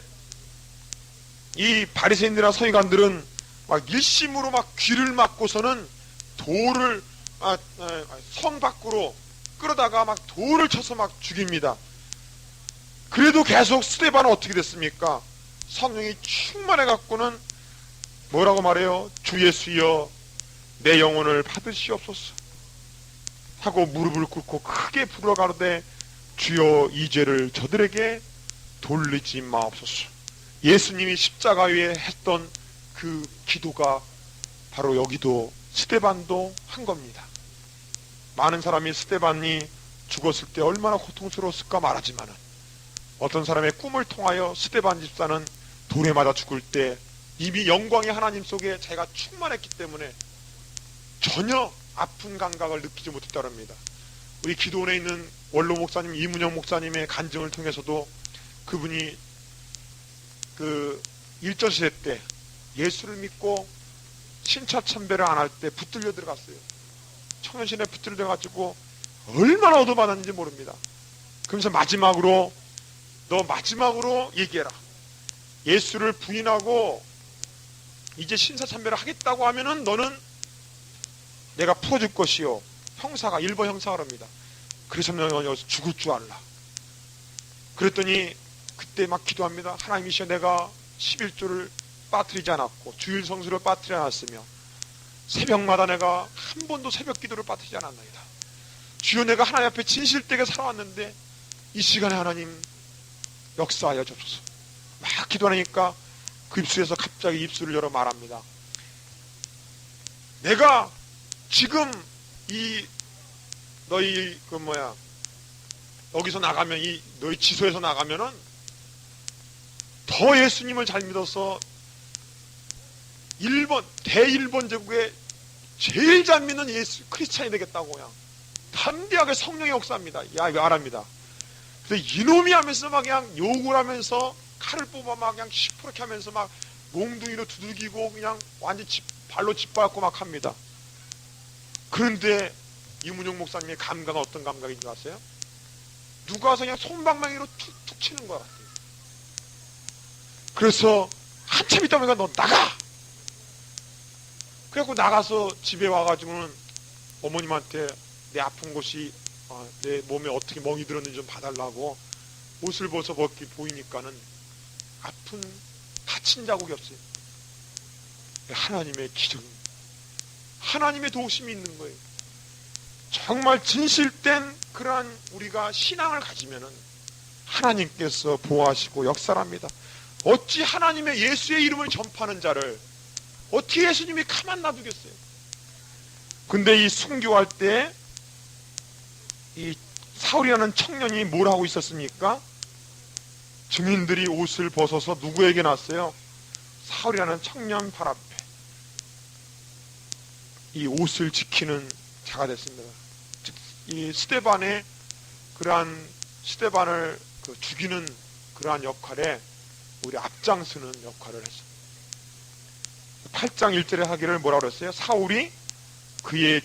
이 바리새인들이나 서기관들은 막 일심으로 막 귀를 막고서는 돌을 성 밖으로 끌어다가 막 돌을 쳐서 막 죽입니다. 그래도 계속 스데반은 어떻게 됐습니까? 성령이 충만해 갖고는 뭐라고 말해요? 주 예수여 내 영혼을 받으시옵소서 하고 무릎을 꿇고 크게 부르가로되 주여 이 죄를 저들에게 돌리지 마옵소서. 예수님이 십자가 위에 했던 그 기도가 바로 여기도 스데반도 한 겁니다. 많은 사람이 스데반이 죽었을 때 얼마나 고통스러웠을까 말하지만은 어떤 사람의 꿈을 통하여 스데반 집사는 돌에 맞아 죽을 때 이미 영광의 하나님 속에 자기가 충만했기 때문에 전혀 아픈 감각을 느끼지 못했다고 합니다. 우리 기도원에 있는 원로 목사님 이문영 목사님의 간증을 통해서도 그분이 그 일전시대 때 예수를 믿고 신차참배를 안 할 때 붙들려 들어갔어요. 청년신에 붙들려 들어가지고 얼마나 얻어받았는지 모릅니다. 그러면서 마지막으로 너 마지막으로 얘기해라. 예수를 부인하고 이제 신사참배를 하겠다고 하면은 너는 내가 풀어줄 것이요. 형사가, 1번 형사가 그럽니다. 그래서 너는 여기서 죽을 줄 알라. 그랬더니 그때 막 기도합니다. 하나님이시여, 내가 11조를 빠뜨리지 않았고 주일 성수를 빠뜨리지 않았으며 새벽마다 내가 한 번도 새벽 기도를 빠뜨리지 않았나이다. 주여, 내가 하나님 앞에 진실되게 살아왔는데 이 시간에 하나님 역사하여 주옵소서. 막 기도하니까 그 입술에서 갑자기 입술을 열어 말합니다. 내가 지금 이 너희 여기서 나가면, 이 너희 지소에서 나가면은 더 예수님을 잘 믿어서 대일본 제국에 제일 잘 믿는 예수 크리스찬이 되겠다고 그냥 담대하게 성령의 역사입니다. 야, 이거 알합니다. 그래서 이놈이 하면서 막 그냥 욕을 하면서 칼을 뽑아 막 그냥 시퍼렇게 하면서 막 몽둥이로 두들기고 그냥 완전 발로 짓밟고 막 합니다. 그런데 이문용 목사님의 감각은 어떤 감각인 줄 아세요? 누가 와서 그냥 손방망이로 툭툭 치는 것 같아요. 그래서 한참 있다 보니까 너 나가! 그래갖고 나가서 집에 와가지고는 어머님한테 내 아픈 곳이 내 몸에 어떻게 멍이 들었는지 좀 봐달라고 옷을 벗어 보이니까는 다친 자국이 없어요. 하나님의 기적입니다. 하나님의 도우심이 있는 거예요. 정말 진실된 그러한 우리가 신앙을 가지면은 하나님께서 보호하시고 역사합니다. 어찌 하나님의 예수의 이름을 전파하는 자를 어떻게 예수님이 가만 놔두겠어요? 근데 이 순교할 때 이 사울이라는 청년이 뭘 하고 있었습니까? 증인들이 옷을 벗어서 누구에게 놨어요? 사울이라는 청년 발 앞에 이 옷을 지키는 자가 됐습니다. 즉, 이 스데반의 그러한 스데반을 죽이는 그러한 역할에 우리 앞장서는 역할을 했습니다. 8장 1절에 하기를 뭐라고 그랬어요? 사울이 그의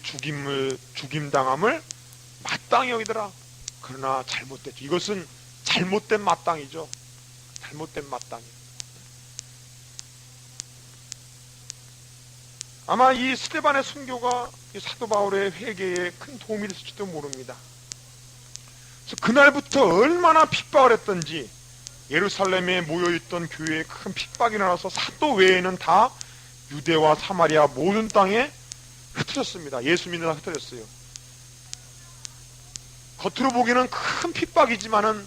죽임당함을 마땅히 여기더라. 그러나 잘못됐죠. 이것은 잘못된 마땅이죠. 잘못된 마땅이. 아마 이 스데반의 순교가 이 사도 바울의 회개에 큰 도움이 됐을지도 모릅니다. 그래서 그날부터 얼마나 핍박을 했던지 예루살렘에 모여있던 교회에 큰 핍박이 일어나서 사도 외에는 다 유대와 사마리아 모든 땅에 흩어졌습니다. 예수 믿는 다 흩어졌어요. 겉으로 보기에는 큰 핍박이지만은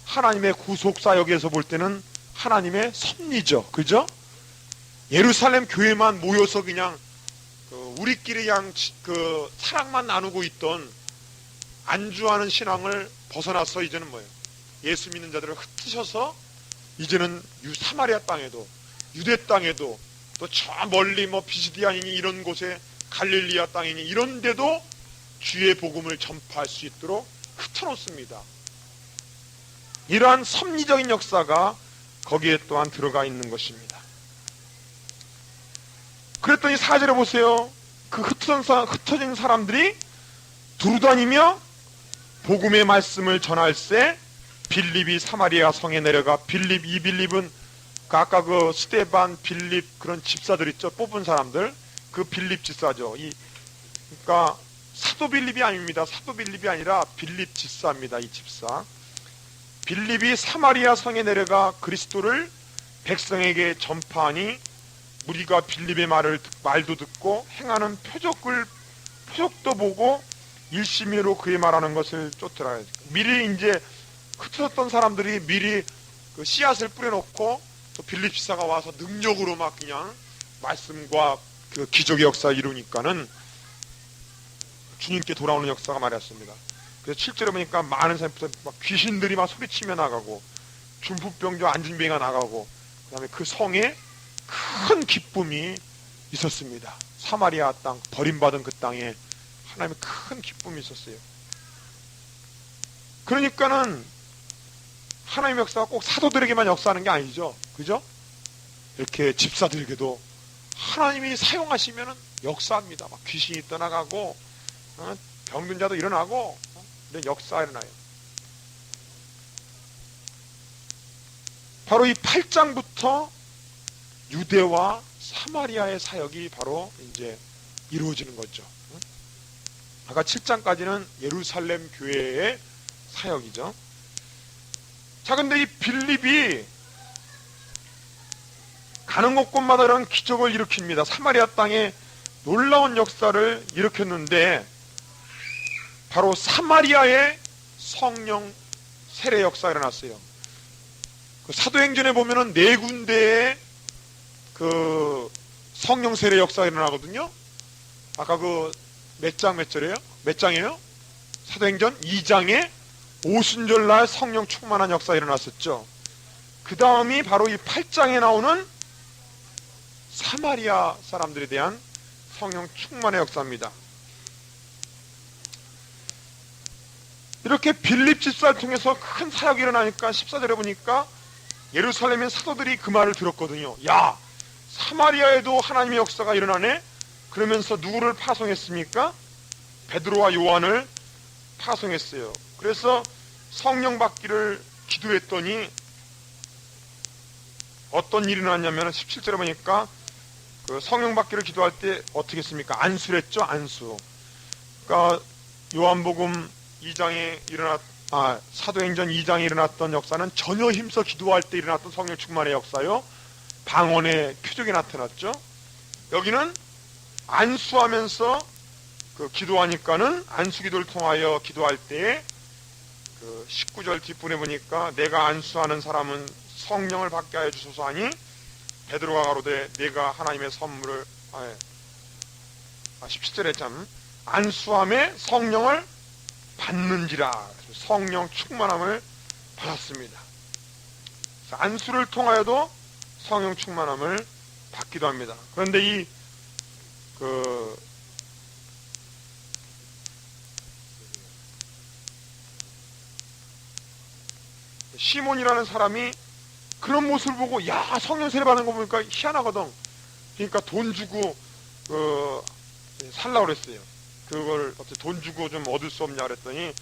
하나님의 구속사역에서 볼 때는 하나님의 섭리죠. 그죠? 예루살렘 교회만 모여서 그냥 우리끼리 그냥 사랑만 나누고 있던 안주하는 신앙을 벗어나서 이제는 뭐예요? 예수 믿는 자들을 흩으셔서 이제는 사마리아 땅에도 유대 땅에도 또 저 멀리 비시디아니니 이런 곳에 갈릴리아 땅이니 이런 데도 주의 복음을 전파할 수 있도록 흩어놓습니다. 이러한 섭리적인 역사가 거기에 또한 들어가 있는 것입니다. 그랬더니 4절에 보세요. 그 흩어진 사람들이 두루다니며 복음의 말씀을 전할세 빌립이 사마리아 성에 내려가 이 빌립은 아까 그 스데반, 빌립 그런 집사들 있죠. 뽑은 사람들. 그 빌립 집사죠. 그러니까 사도 빌립이 아닙니다. 사도 빌립이 아니라 빌립 집사입니다. 이 집사. 빌립이 사마리아 성에 내려가 그리스도를 백성에게 전파하니 우리가 빌립의 말도 듣고 행하는 표적도 보고 일심이로 그의 말하는 것을 쫓더라. 미리 이제 흩어졌던 사람들이 미리 그 씨앗을 뿌려놓고 또 빌립 집사가 와서 능력으로 막 그냥 말씀과 그 기적의 역사를 이루니까는 주님께 돌아오는 역사가 말이었습니다. 그래서 7절에 보니까 많은 사람들 막 귀신들이 막 소리치며 나가고 중풍병자 안진병이가 나가고 그다음에 그 성에 큰 기쁨이 있었습니다. 사마리아 땅 버림받은 그 땅에 하나님의 큰 기쁨이 있었어요. 그러니까는 하나님의 역사가 꼭 사도들에게만 역사하는 게 아니죠. 그죠? 이렇게 집사들에게도 하나님이 사용하시면 역사합니다. 막 귀신이 떠나가고 병든 자도 일어나고 이런 역사가 일어나요. 바로 이 8장부터 유대와 사마리아의 사역이 바로 이제 이루어지는 거죠. 아까 7장까지는 예루살렘 교회의 사역이죠. 자, 근데 이 빌립이 가는 곳곳마다 이런 기적을 일으킵니다. 사마리아 땅에 놀라운 역사를 일으켰는데 바로 사마리아의 성령 세례 역사가 일어났어요. 그 사도행전에 보면은 4군데의 그 성령 세례 역사가 일어나거든요. 아까 그 몇 절이에요? 몇 장이에요? 사도행전 2장에 오순절날 성령 충만한 역사가 일어났었죠. 그 다음이 바로 이 8장에 나오는 사마리아 사람들에 대한 성령 충만의 역사입니다. 이렇게 빌립 집사를 통해서 큰 사역이 일어나니까 14절에 보니까 예루살렘의 사도들이 그 말을 들었거든요. 야, 사마리아에도 하나님의 역사가 일어나네? 그러면서 누구를 파송했습니까? 베드로와 요한을 파송했어요. 그래서 성령 받기를 기도했더니 어떤 일이 일어났냐면 17절에 보니까 그 성령 받기를 기도할 때 어떻게 했습니까? 안수를 했죠, 안수. 그러니까 요한복음 2장에 사도행전 2장에 일어났던 역사는 전혀 힘써 기도할 때 일어났던 성령 충만의 역사요. 방언의 표적이 나타났죠. 여기는 안수하면서 그 기도하니까는 안수기도를 통하여 기도할 때 그 19절 뒷부분에 보니까 내가 안수하는 사람은 성령을 받게 하여 주소서 하니 베드로가 가로되 내가 하나님의 선물을 17절에 참 안수함에 성령을 받는지라 성령 충만함을 받았습니다. 안수를 통하여도 성령 충만함을 받기도 합니다. 그런데 시몬이라는 사람이 그런 모습을 보고 야, 성령 세례 받는 거 보니까 희한하거든. 그러니까 돈 주고 살라고 그랬어요. 그걸 어떻게 돈 주고 좀 얻을 수 없냐 그랬더니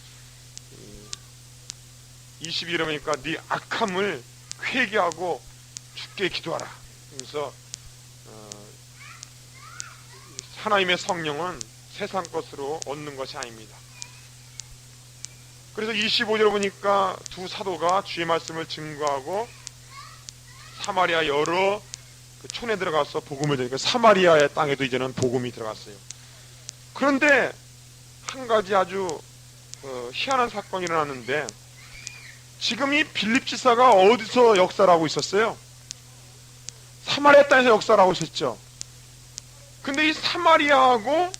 22절에 보니까 네 악함을 회개하고 주께 기도하라. 그래서 하나님의 성령은 세상 것으로 얻는 것이 아닙니다. 그래서 25절 보니까 두 사도가 주의 말씀을 증거하고 사마리아 여러 그 촌에 들어가서 복음을 전하니까 사마리아의 땅에도 이제는 복음이 들어갔어요. 그런데 한 가지 아주 희한한 사건이 일어났는데 지금 이 빌립 지사가 어디서 역사를 하고 있었어요? 사마리아 땅에서 역사를 하고 있었죠. 근데 이 사마리아하고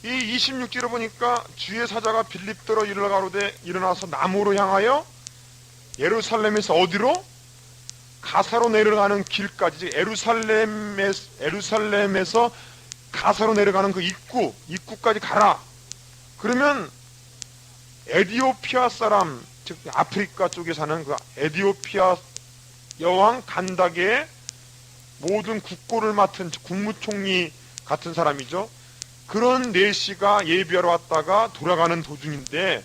이 26절에 보니까 주의 사자가 빌립더러 이르러 가로되 일어나서 남으로 향하여 예루살렘에서 어디로? 가사로 내려가는 길까지, 에루살렘에서 가사로 내려가는 그 입구까지 가라. 그러면 에디오피아 사람, 즉 아프리카 쪽에 사는 그 에디오피아 여왕 간다게의 모든 국고를 맡은 국무총리 같은 사람이죠. 그런 내시가 예비하러 왔다가 돌아가는 도중인데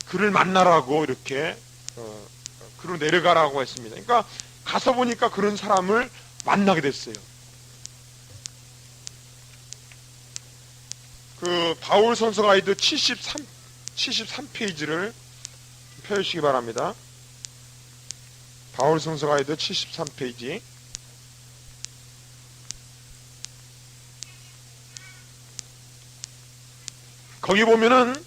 그를 만나라고 이렇게 그로 내려가라고 했습니다. 그러니까 가서 보니까 그런 사람을 만나게 됐어요. 그 바울 선서 가이드 73페이지를 펴주시기 바랍니다. 바울 선서 가이드 73페이지. 거기 보면은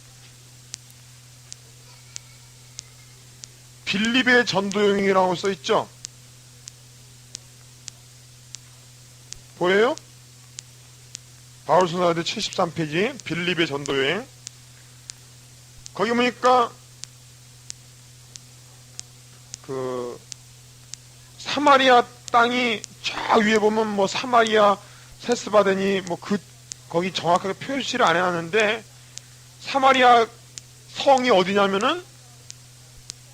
빌립의 전도여행이라고 써있죠? 보여요? 바울서가이드 73페이지 빌립의 전도여행. 거기 보니까 그 사마리아 땅이 저 위에 보면 뭐 사마리아 세스바데니 뭐 거기 정확하게 표시를 안 해놨는데 사마리아 성이 어디냐면은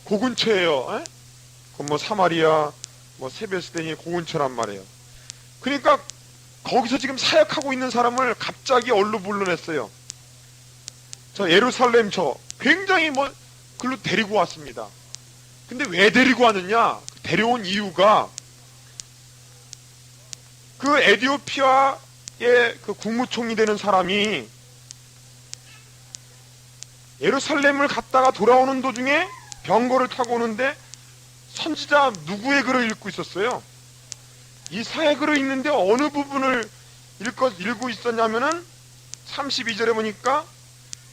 그 근처예요. 그 뭐 사마리아 뭐 세베스데니 그 근처란 말이에요. 그러니까 거기서 지금 사역하고 있는 사람을 갑자기 얼로 불러냈어요. 저 예루살렘 굉장히 뭐 글로 데리고 왔습니다. 근데 왜 데리고 왔느냐? 데려온 이유가 그 에디오피아 그 국무총리 되는 사람이 예루살렘을 갔다가 돌아오는 도중에 병거를 타고 오는데 선지자 누구의 글을 읽고 있었어요? 이사야 글을 읽는데 어느 부분을 읽고 있었냐면은 32절에 보니까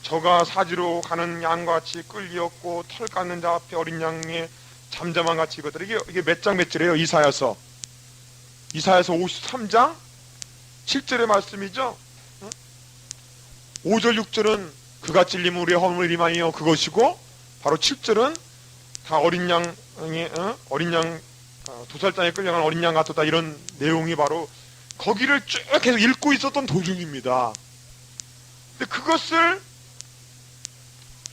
저가 사지로 가는 양같이 끌리었고 털 깎는 자 앞에 어린 양의 잠잠한 같이 이것들 이게 몇 장 몇 절이에요? 이사야서 53장 7절의 말씀이죠. 5절 6절은 그가 찔림은 우리의 허물을 이만이요 그것이고 바로 7절은 다 어린 양의 도살장에 끌려간 어린 양 같았다 이런 내용이 바로 거기를 쭉 계속 읽고 있었던 도중입니다. 근데 그것을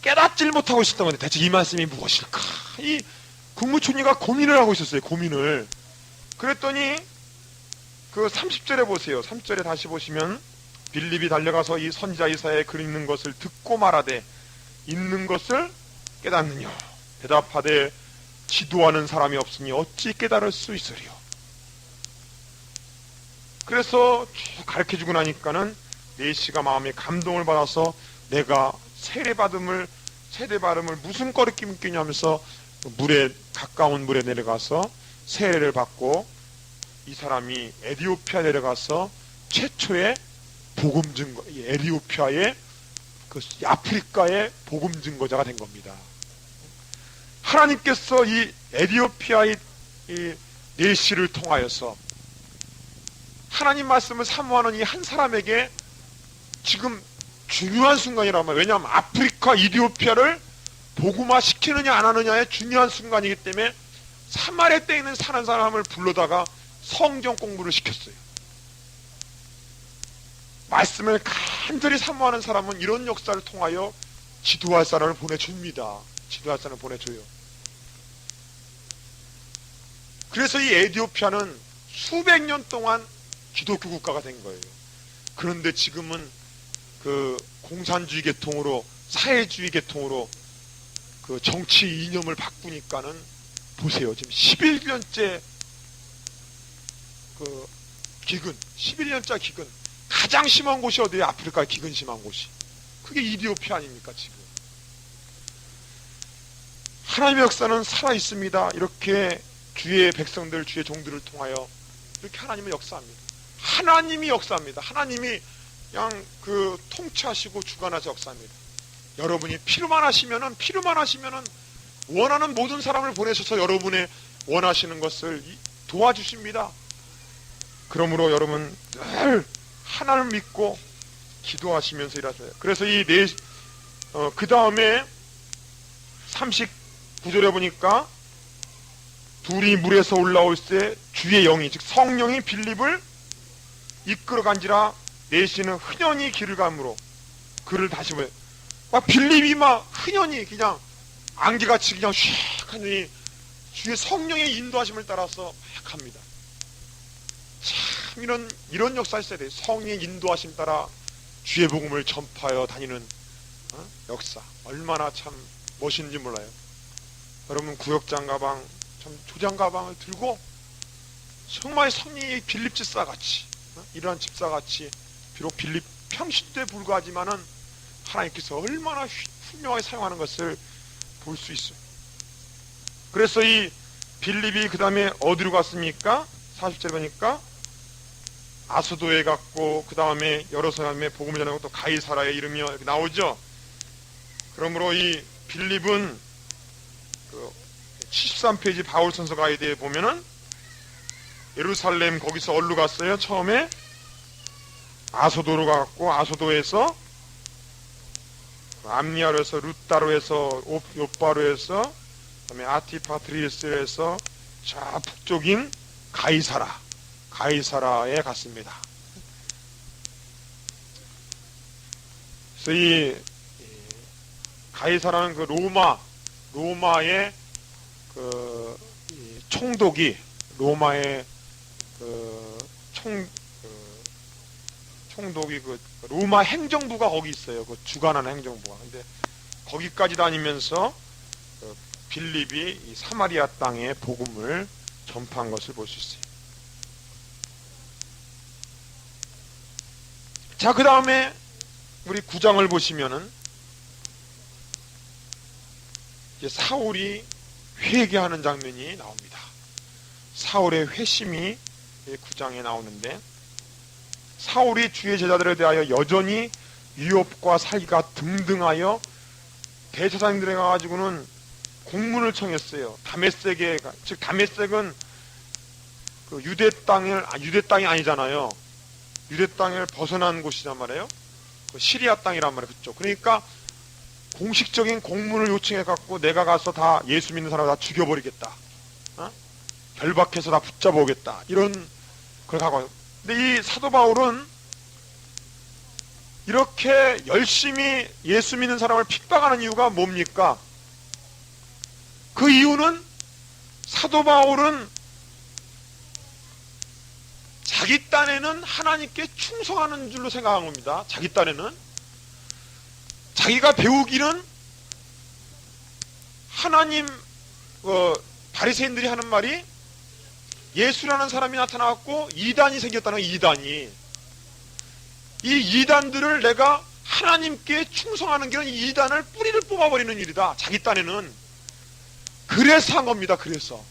깨닫질 못하고 있었던 건데 대체 이 말씀이 무엇일까? 이 국무총리가 고민을 하고 있었어요. 고민을. 그랬더니 그 30절에 보세요. 30절에 다시 보시면 빌립이 달려가서 이 선지자 이사야의 글 읽는 것을 듣고 말하되 읽는 것을 깨닫느냐 대답하되 지도하는 사람이 없으니 어찌 깨달을 수 있으리요. 그래서 쭉 가르쳐주고 나니까는 네시가 마음에 감동을 받아서 내가 세례받음을 무슨 거리낌 끼냐면서 가까운 물에 내려가서 세례를 받고 이 사람이 에디오피아 내려가서 최초의 복음 증거, 에디오피아의 아프리카의 복음 증거자가 된 겁니다. 하나님께서 이 에디오피아의 이 네시를 통하여서 하나님 말씀을 사모하는 이 한 사람에게 지금 중요한 순간이란 말이에요. 왜냐하면 아프리카, 이디오피아를 복음화 시키느냐 안 하느냐의 중요한 순간이기 때문에 사마리아 땅에 있는 사는 사람을 불러다가 성경 공부를 시켰어요. 말씀을 간절히 사모하는 사람은 이런 역사를 통하여 지도할 사람을 보내줍니다. 지도할 사람을 보내줘요. 그래서 이 에디오피아는 수백 년 동안 기독교 국가가 된 거예요. 그런데 지금은 그 공산주의 계통으로 사회주의 계통으로 그 정치 이념을 바꾸니까는 보세요. 지금 11년째 그 기근, 11년째 기근. 가장 심한 곳이 어디예요? 아프리카의 기근 심한 곳이. 그게 이디오피아 아닙니까, 지금. 하나님의 역사는 살아있습니다. 이렇게 주의 백성들, 주의 종들을 통하여 이렇게 하나님은 역사합니다. 하나님이 역사합니다. 하나님이 그냥 통치하시고 주관하셔서 역사합니다. 여러분이 필요만 하시면은 원하는 모든 사람을 보내셔서 여러분의 원하시는 것을 도와주십니다. 그러므로 여러분 늘 하나님을 믿고 기도하시면서 일하세요. 그래서 그 다음에 39절에 보니까 둘이 물에서 올라올 때 주의 영이 즉 성령이 빌립을 이끌어간지라 내시는 흔연히 길을 가므로 그를 다시 보여. 막 빌립이 막 흔연히 그냥 안개같이 그냥 슉 하니 주의 성령의 인도하심을 따라서 막 합니다. 참 이런 역사 있어야 돼요. 성령의 인도하심 따라 주의 복음을 전파하여 다니는 역사 얼마나 참 멋있는지 몰라요. 여러분 구역장 가방 참 조장 가방을 들고 정말 성령의 빌립 집사같이 이러한 집사같이 비록 빌립 평시 때 불과하지만은 하나님께서 얼마나 훌륭하게 사용하는 것을 볼 수 있어요. 그래서 이 빌립이 그 다음에 어디로 갔습니까? 40절에 보니까 아소도에 갔고 그 다음에 여러 사람의 복음을 전하고 또 가이사라에 이름이 나오죠. 그러므로 이 빌립은 73페이지 바울선서 가이드에 보면은 예루살렘 거기서 어디로 갔어요? 처음에 아소도로 갔고 아소도에서 암니아로에서 루따로에서 요바로에서 그다음에 아티파트리스에서 저 북쪽인 가이사라에 갔습니다. 그래서 이 가이사라는 그 로마의 총독이 로마의 총독이 로마 행정부가 거기 있어요. 그 주관하는 행정부가. 근데 거기까지 다니면서 빌립이 이 사마리아 땅에 복음을 전파한 것을 볼 수 있어요. 자, 그 다음에 우리 9장을 보시면은 이제 사울이 회개하는 장면이 나옵니다. 사울의 회심이 9장에 나오는데, 사울이 주의 제자들에 대하여 여전히 위협과 살기가 등등하여 대제사장들에 가가지고는 공문을 청했어요. 다메섹에, 즉 다메섹은 그 유대 땅이 아니잖아요. 유대 땅을 벗어난 곳이란 말이에요. 그 시리아 땅이란 말이에요. 그쪽. 그러니까 공식적인 공문을 요청해 갖고 내가 가서 다 예수 믿는 사람을 다 죽여버리겠다. 결박해서 다 붙잡아 오겠다. 이런 걸 가고. 근데 이 사도 바울은 이렇게 열심히 예수 믿는 사람을 핍박하는 이유가 뭡니까? 그 이유는 사도 바울은 자기 딴에는 하나님께 충성하는 줄로 생각한 겁니다. 자기 딴에는. 자기가 배우기는 하나님, 바리새인들이 하는 말이 예수라는 사람이 나타나갖고 이단이 생겼다는 거예요. 이단이. 이 이단들을 내가 하나님께 충성하는 길은 이 이단을 뿌리를 뽑아버리는 일이다. 자기 딴에는. 그래서 한 겁니다. 그래서.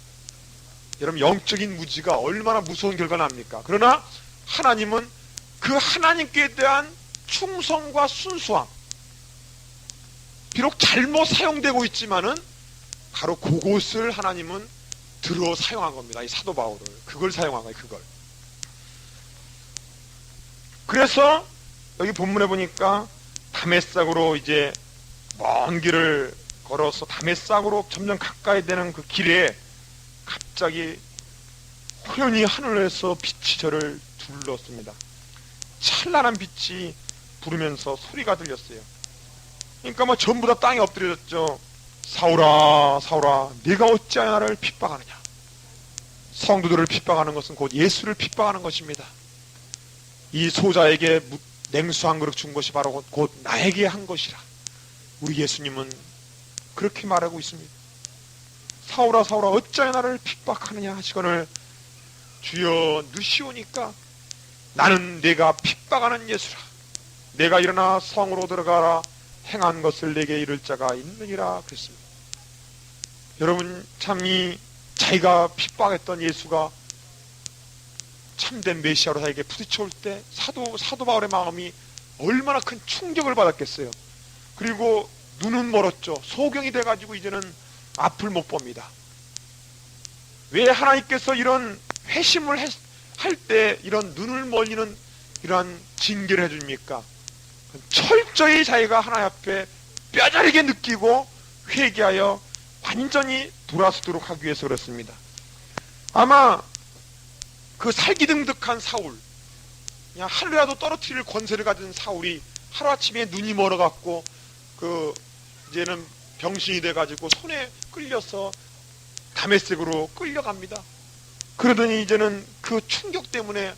여러분, 영적인 무지가 얼마나 무서운 결과를 합니까? 그러나 하나님은 그 하나님께 대한 충성과 순수함, 비록 잘못 사용되고 있지만은 바로 그곳을 하나님은 들어 사용한 겁니다. 이 사도 바울을. 그걸 사용한 거예요. 그걸. 그래서 여기 본문에 보니까 다메섹으로 이제 먼 길을 걸어서 다메섹으로 점점 가까이 되는 그 길에 갑자기 호연히 하늘에서 빛이 저를 둘렀습니다. 찬란한 빛이 부르면서 소리가 들렸어요. 그러니까 뭐 전부 다 땅에 엎드려졌죠. 사울아, 사울아, 네가 어찌하여 나를 핍박하느냐. 성도들을 핍박하는 것은 곧 예수를 핍박하는 것입니다. 이 소자에게 냉수 한 그릇 준 것이 바로 곧 나에게 한 것이라. 우리 예수님은 그렇게 말하고 있습니다. 사울아, 사울아, 어찌하여 나를 핍박하느냐 하시거늘 주여 누시오니까 나는 내가 핍박하는 예수라. 내가 일어나 성으로 들어가라. 행한 것을 내게 이를 자가 있느니라 그랬습니다. 여러분, 참 이 자기가 핍박했던 예수가 참된 메시아로 자기에게 부딪혀올 때 사도 바울의 마음이 얼마나 큰 충격을 받았겠어요. 그리고 눈은 멀었죠. 소경이 돼가지고 이제는 앞을 못 봅니다. 왜 하나님께서 이런 회심을 할 때 이런 눈을 멀리는 이러한 징계를 해줍니까? 철저히 자기가 하나님 앞에 뼈저리게 느끼고 회개하여 완전히 돌아서도록 하기 위해서 그렇습니다. 아마 그 살기등득한 사울, 그냥 하루라도 떨어뜨릴 권세를 가진 사울이 하루아침에 눈이 멀어갖고 이제는 병신이 돼가지고 손에 끌려서 다메섹으로 끌려갑니다. 그러더니 이제는 그 충격 때문에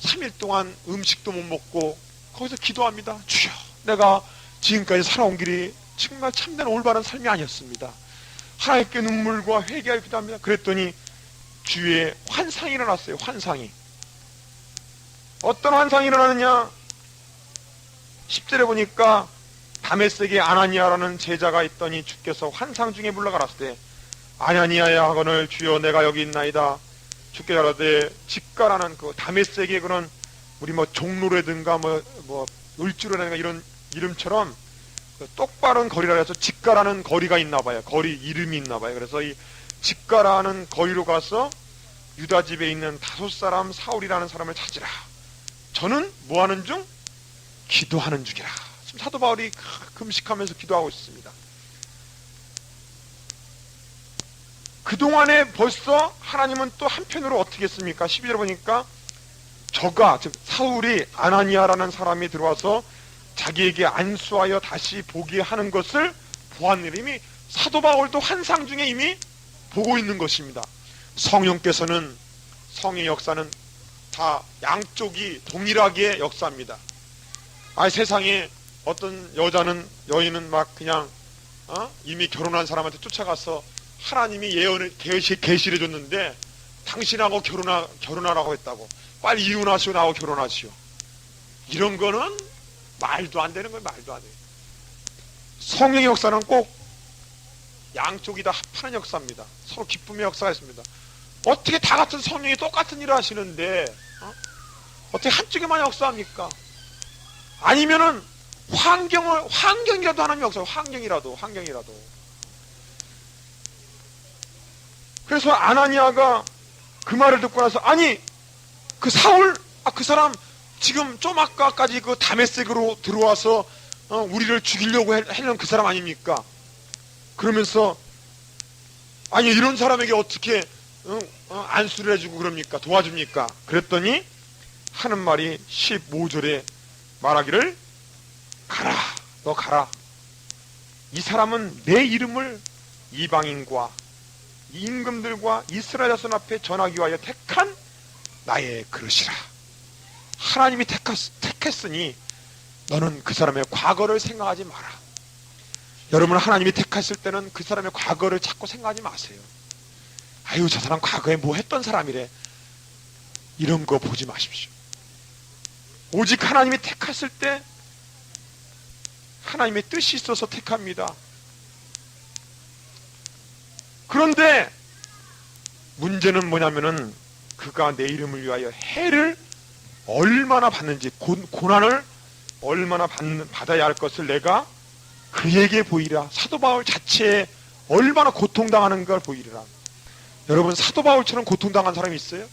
3일 동안 음식도 못 먹고 거기서 기도합니다. 주여, 내가 지금까지 살아온 길이 정말 참된 올바른 삶이 아니었습니다. 하나님께 눈물과 회개하여 기도합니다. 그랬더니 주위에 환상이 일어났어요. 환상이. 어떤 환상이 일어나느냐? 10절에 보니까 다메섹에 아나니아라는 제자가 있더니 주께서 환상 중에 물러가랐을 때 아나니아야 하거늘 주여 내가 여기 있나이다. 주께 가라되 직가라는 그 다메섹의 그런 우리 뭐 종로라든가 뭐 을주로라든가 이런 이름처럼 그 똑바른 거리라 해서 직가라는 거리가 있나 봐요. 거리 이름이 있나 봐요. 그래서 이 직가라는 거리로 가서 유다 집에 있는 5사람 사울이라는 사람을 찾으라. 저는 뭐 하는 중? 기도하는 중이라. 지금 사도 바울이 금식하면서 기도하고 있습니다. 그동안에 벌써 하나님은 또 한편으로 어떻게 했습니까? 12절 보니까 저가, 즉 사울이 아나니아라는 사람이 들어와서 자기에게 안수하여 다시 보게 하는 것을 보았느니 이미 사도 바울도 환상 중에 이미 보고 있는 것입니다. 성령께서는, 성의 역사는 다 양쪽이 동일하게 역사합니다. 세상에 어떤 여인은 막 그냥 이미 결혼한 사람한테 쫓아가서 하나님이 예언을 계시해 줬는데 당신하고 결혼하라고 했다고. 빨리 이혼하시오, 나하고 결혼하시오. 이런 거는 말도 안 되는 거예요. 말도 안 돼요. 성령의 역사는 꼭 양쪽이 다 합하는 역사입니다. 서로 기쁨의 역사가 있습니다. 어떻게 다 같은 성령이 똑같은 일을 하시는데 어떻게 한쪽에만 역사합니까? 아니면은 환경이라도 하나님 역사, 환경이라도. 그래서 아나니아가 그 말을 듣고 나서, 아니 그 사울, 그 사람 지금 좀 아까까지 그 다메섹으로 들어와서 우리를 죽이려고 하는 그 사람 아닙니까? 그러면서 아니 이런 사람에게 어떻게 안수를 해주고 그럽니까? 도와줍니까? 그랬더니 하는 말이 15절에 말하기를, 가라, 너 가라. 이 사람은 내 이름을 이방인과 임금들과 이스라엘 자손 앞에 전하기 위하여 택한 나의 그릇이라. 하나님이 택했으니 너는 그 사람의 과거를 생각하지 마라. 여러분, 하나님이 택했을 때는 그 사람의 과거를 자꾸 생각하지 마세요. 아유, 저 사람 과거에 뭐 했던 사람이래, 이런 거 보지 마십시오. 오직 하나님이 택했을 때 하나님의 뜻이 있어서 택합니다. 그런데 문제는 뭐냐면은 그가 내 이름을 위하여 해를 얼마나 받는지, 고난을 얼마나 받아야 할 것을 내가 그에게 보이라. 사도 바울 자체에 얼마나 고통당하는 걸 보이리라. 여러분, 사도 바울처럼 고통당한 사람이 있어요?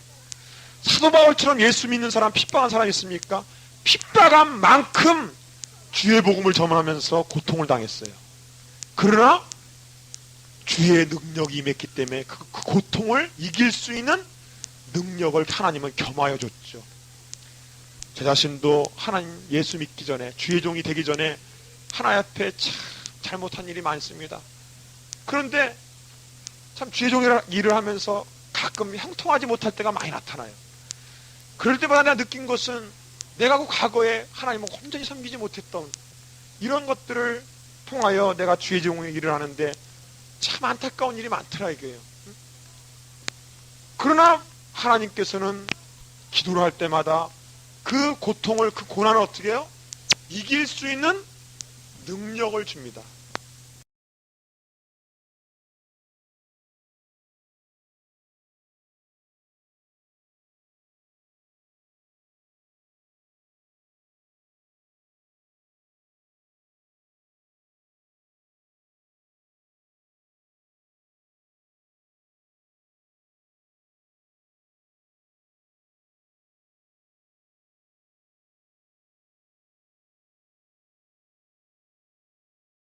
사도 바울처럼 예수 믿는 사람, 핍박한 사람이 있습니까? 핍박한 만큼 주의 복음을 전하면서 고통을 당했어요. 그러나 주의 능력이 임했기 때문에 그 고통을 이길 수 있는 능력을 하나님은 겸하여 줬죠. 제 자신도 하나님 예수 믿기 전에, 주의 종이 되기 전에 하나님 앞에 참 잘못한 일이 많습니다. 그런데 참 주의 종의 일을 하면서 가끔 형통하지 못할 때가 많이 나타나요. 그럴 때마다 내가 느낀 것은 내가 그 과거에 하나님을 온전히 섬기지 못했던 이런 것들을 통하여 내가 주의 종의 일을 하는데 참 안타까운 일이 많더라 이거예요. 그러나 하나님께서는 기도를 할 때마다 그 고통을, 그 고난을 어떻게 해요? 이길 수 있는 능력을 줍니다.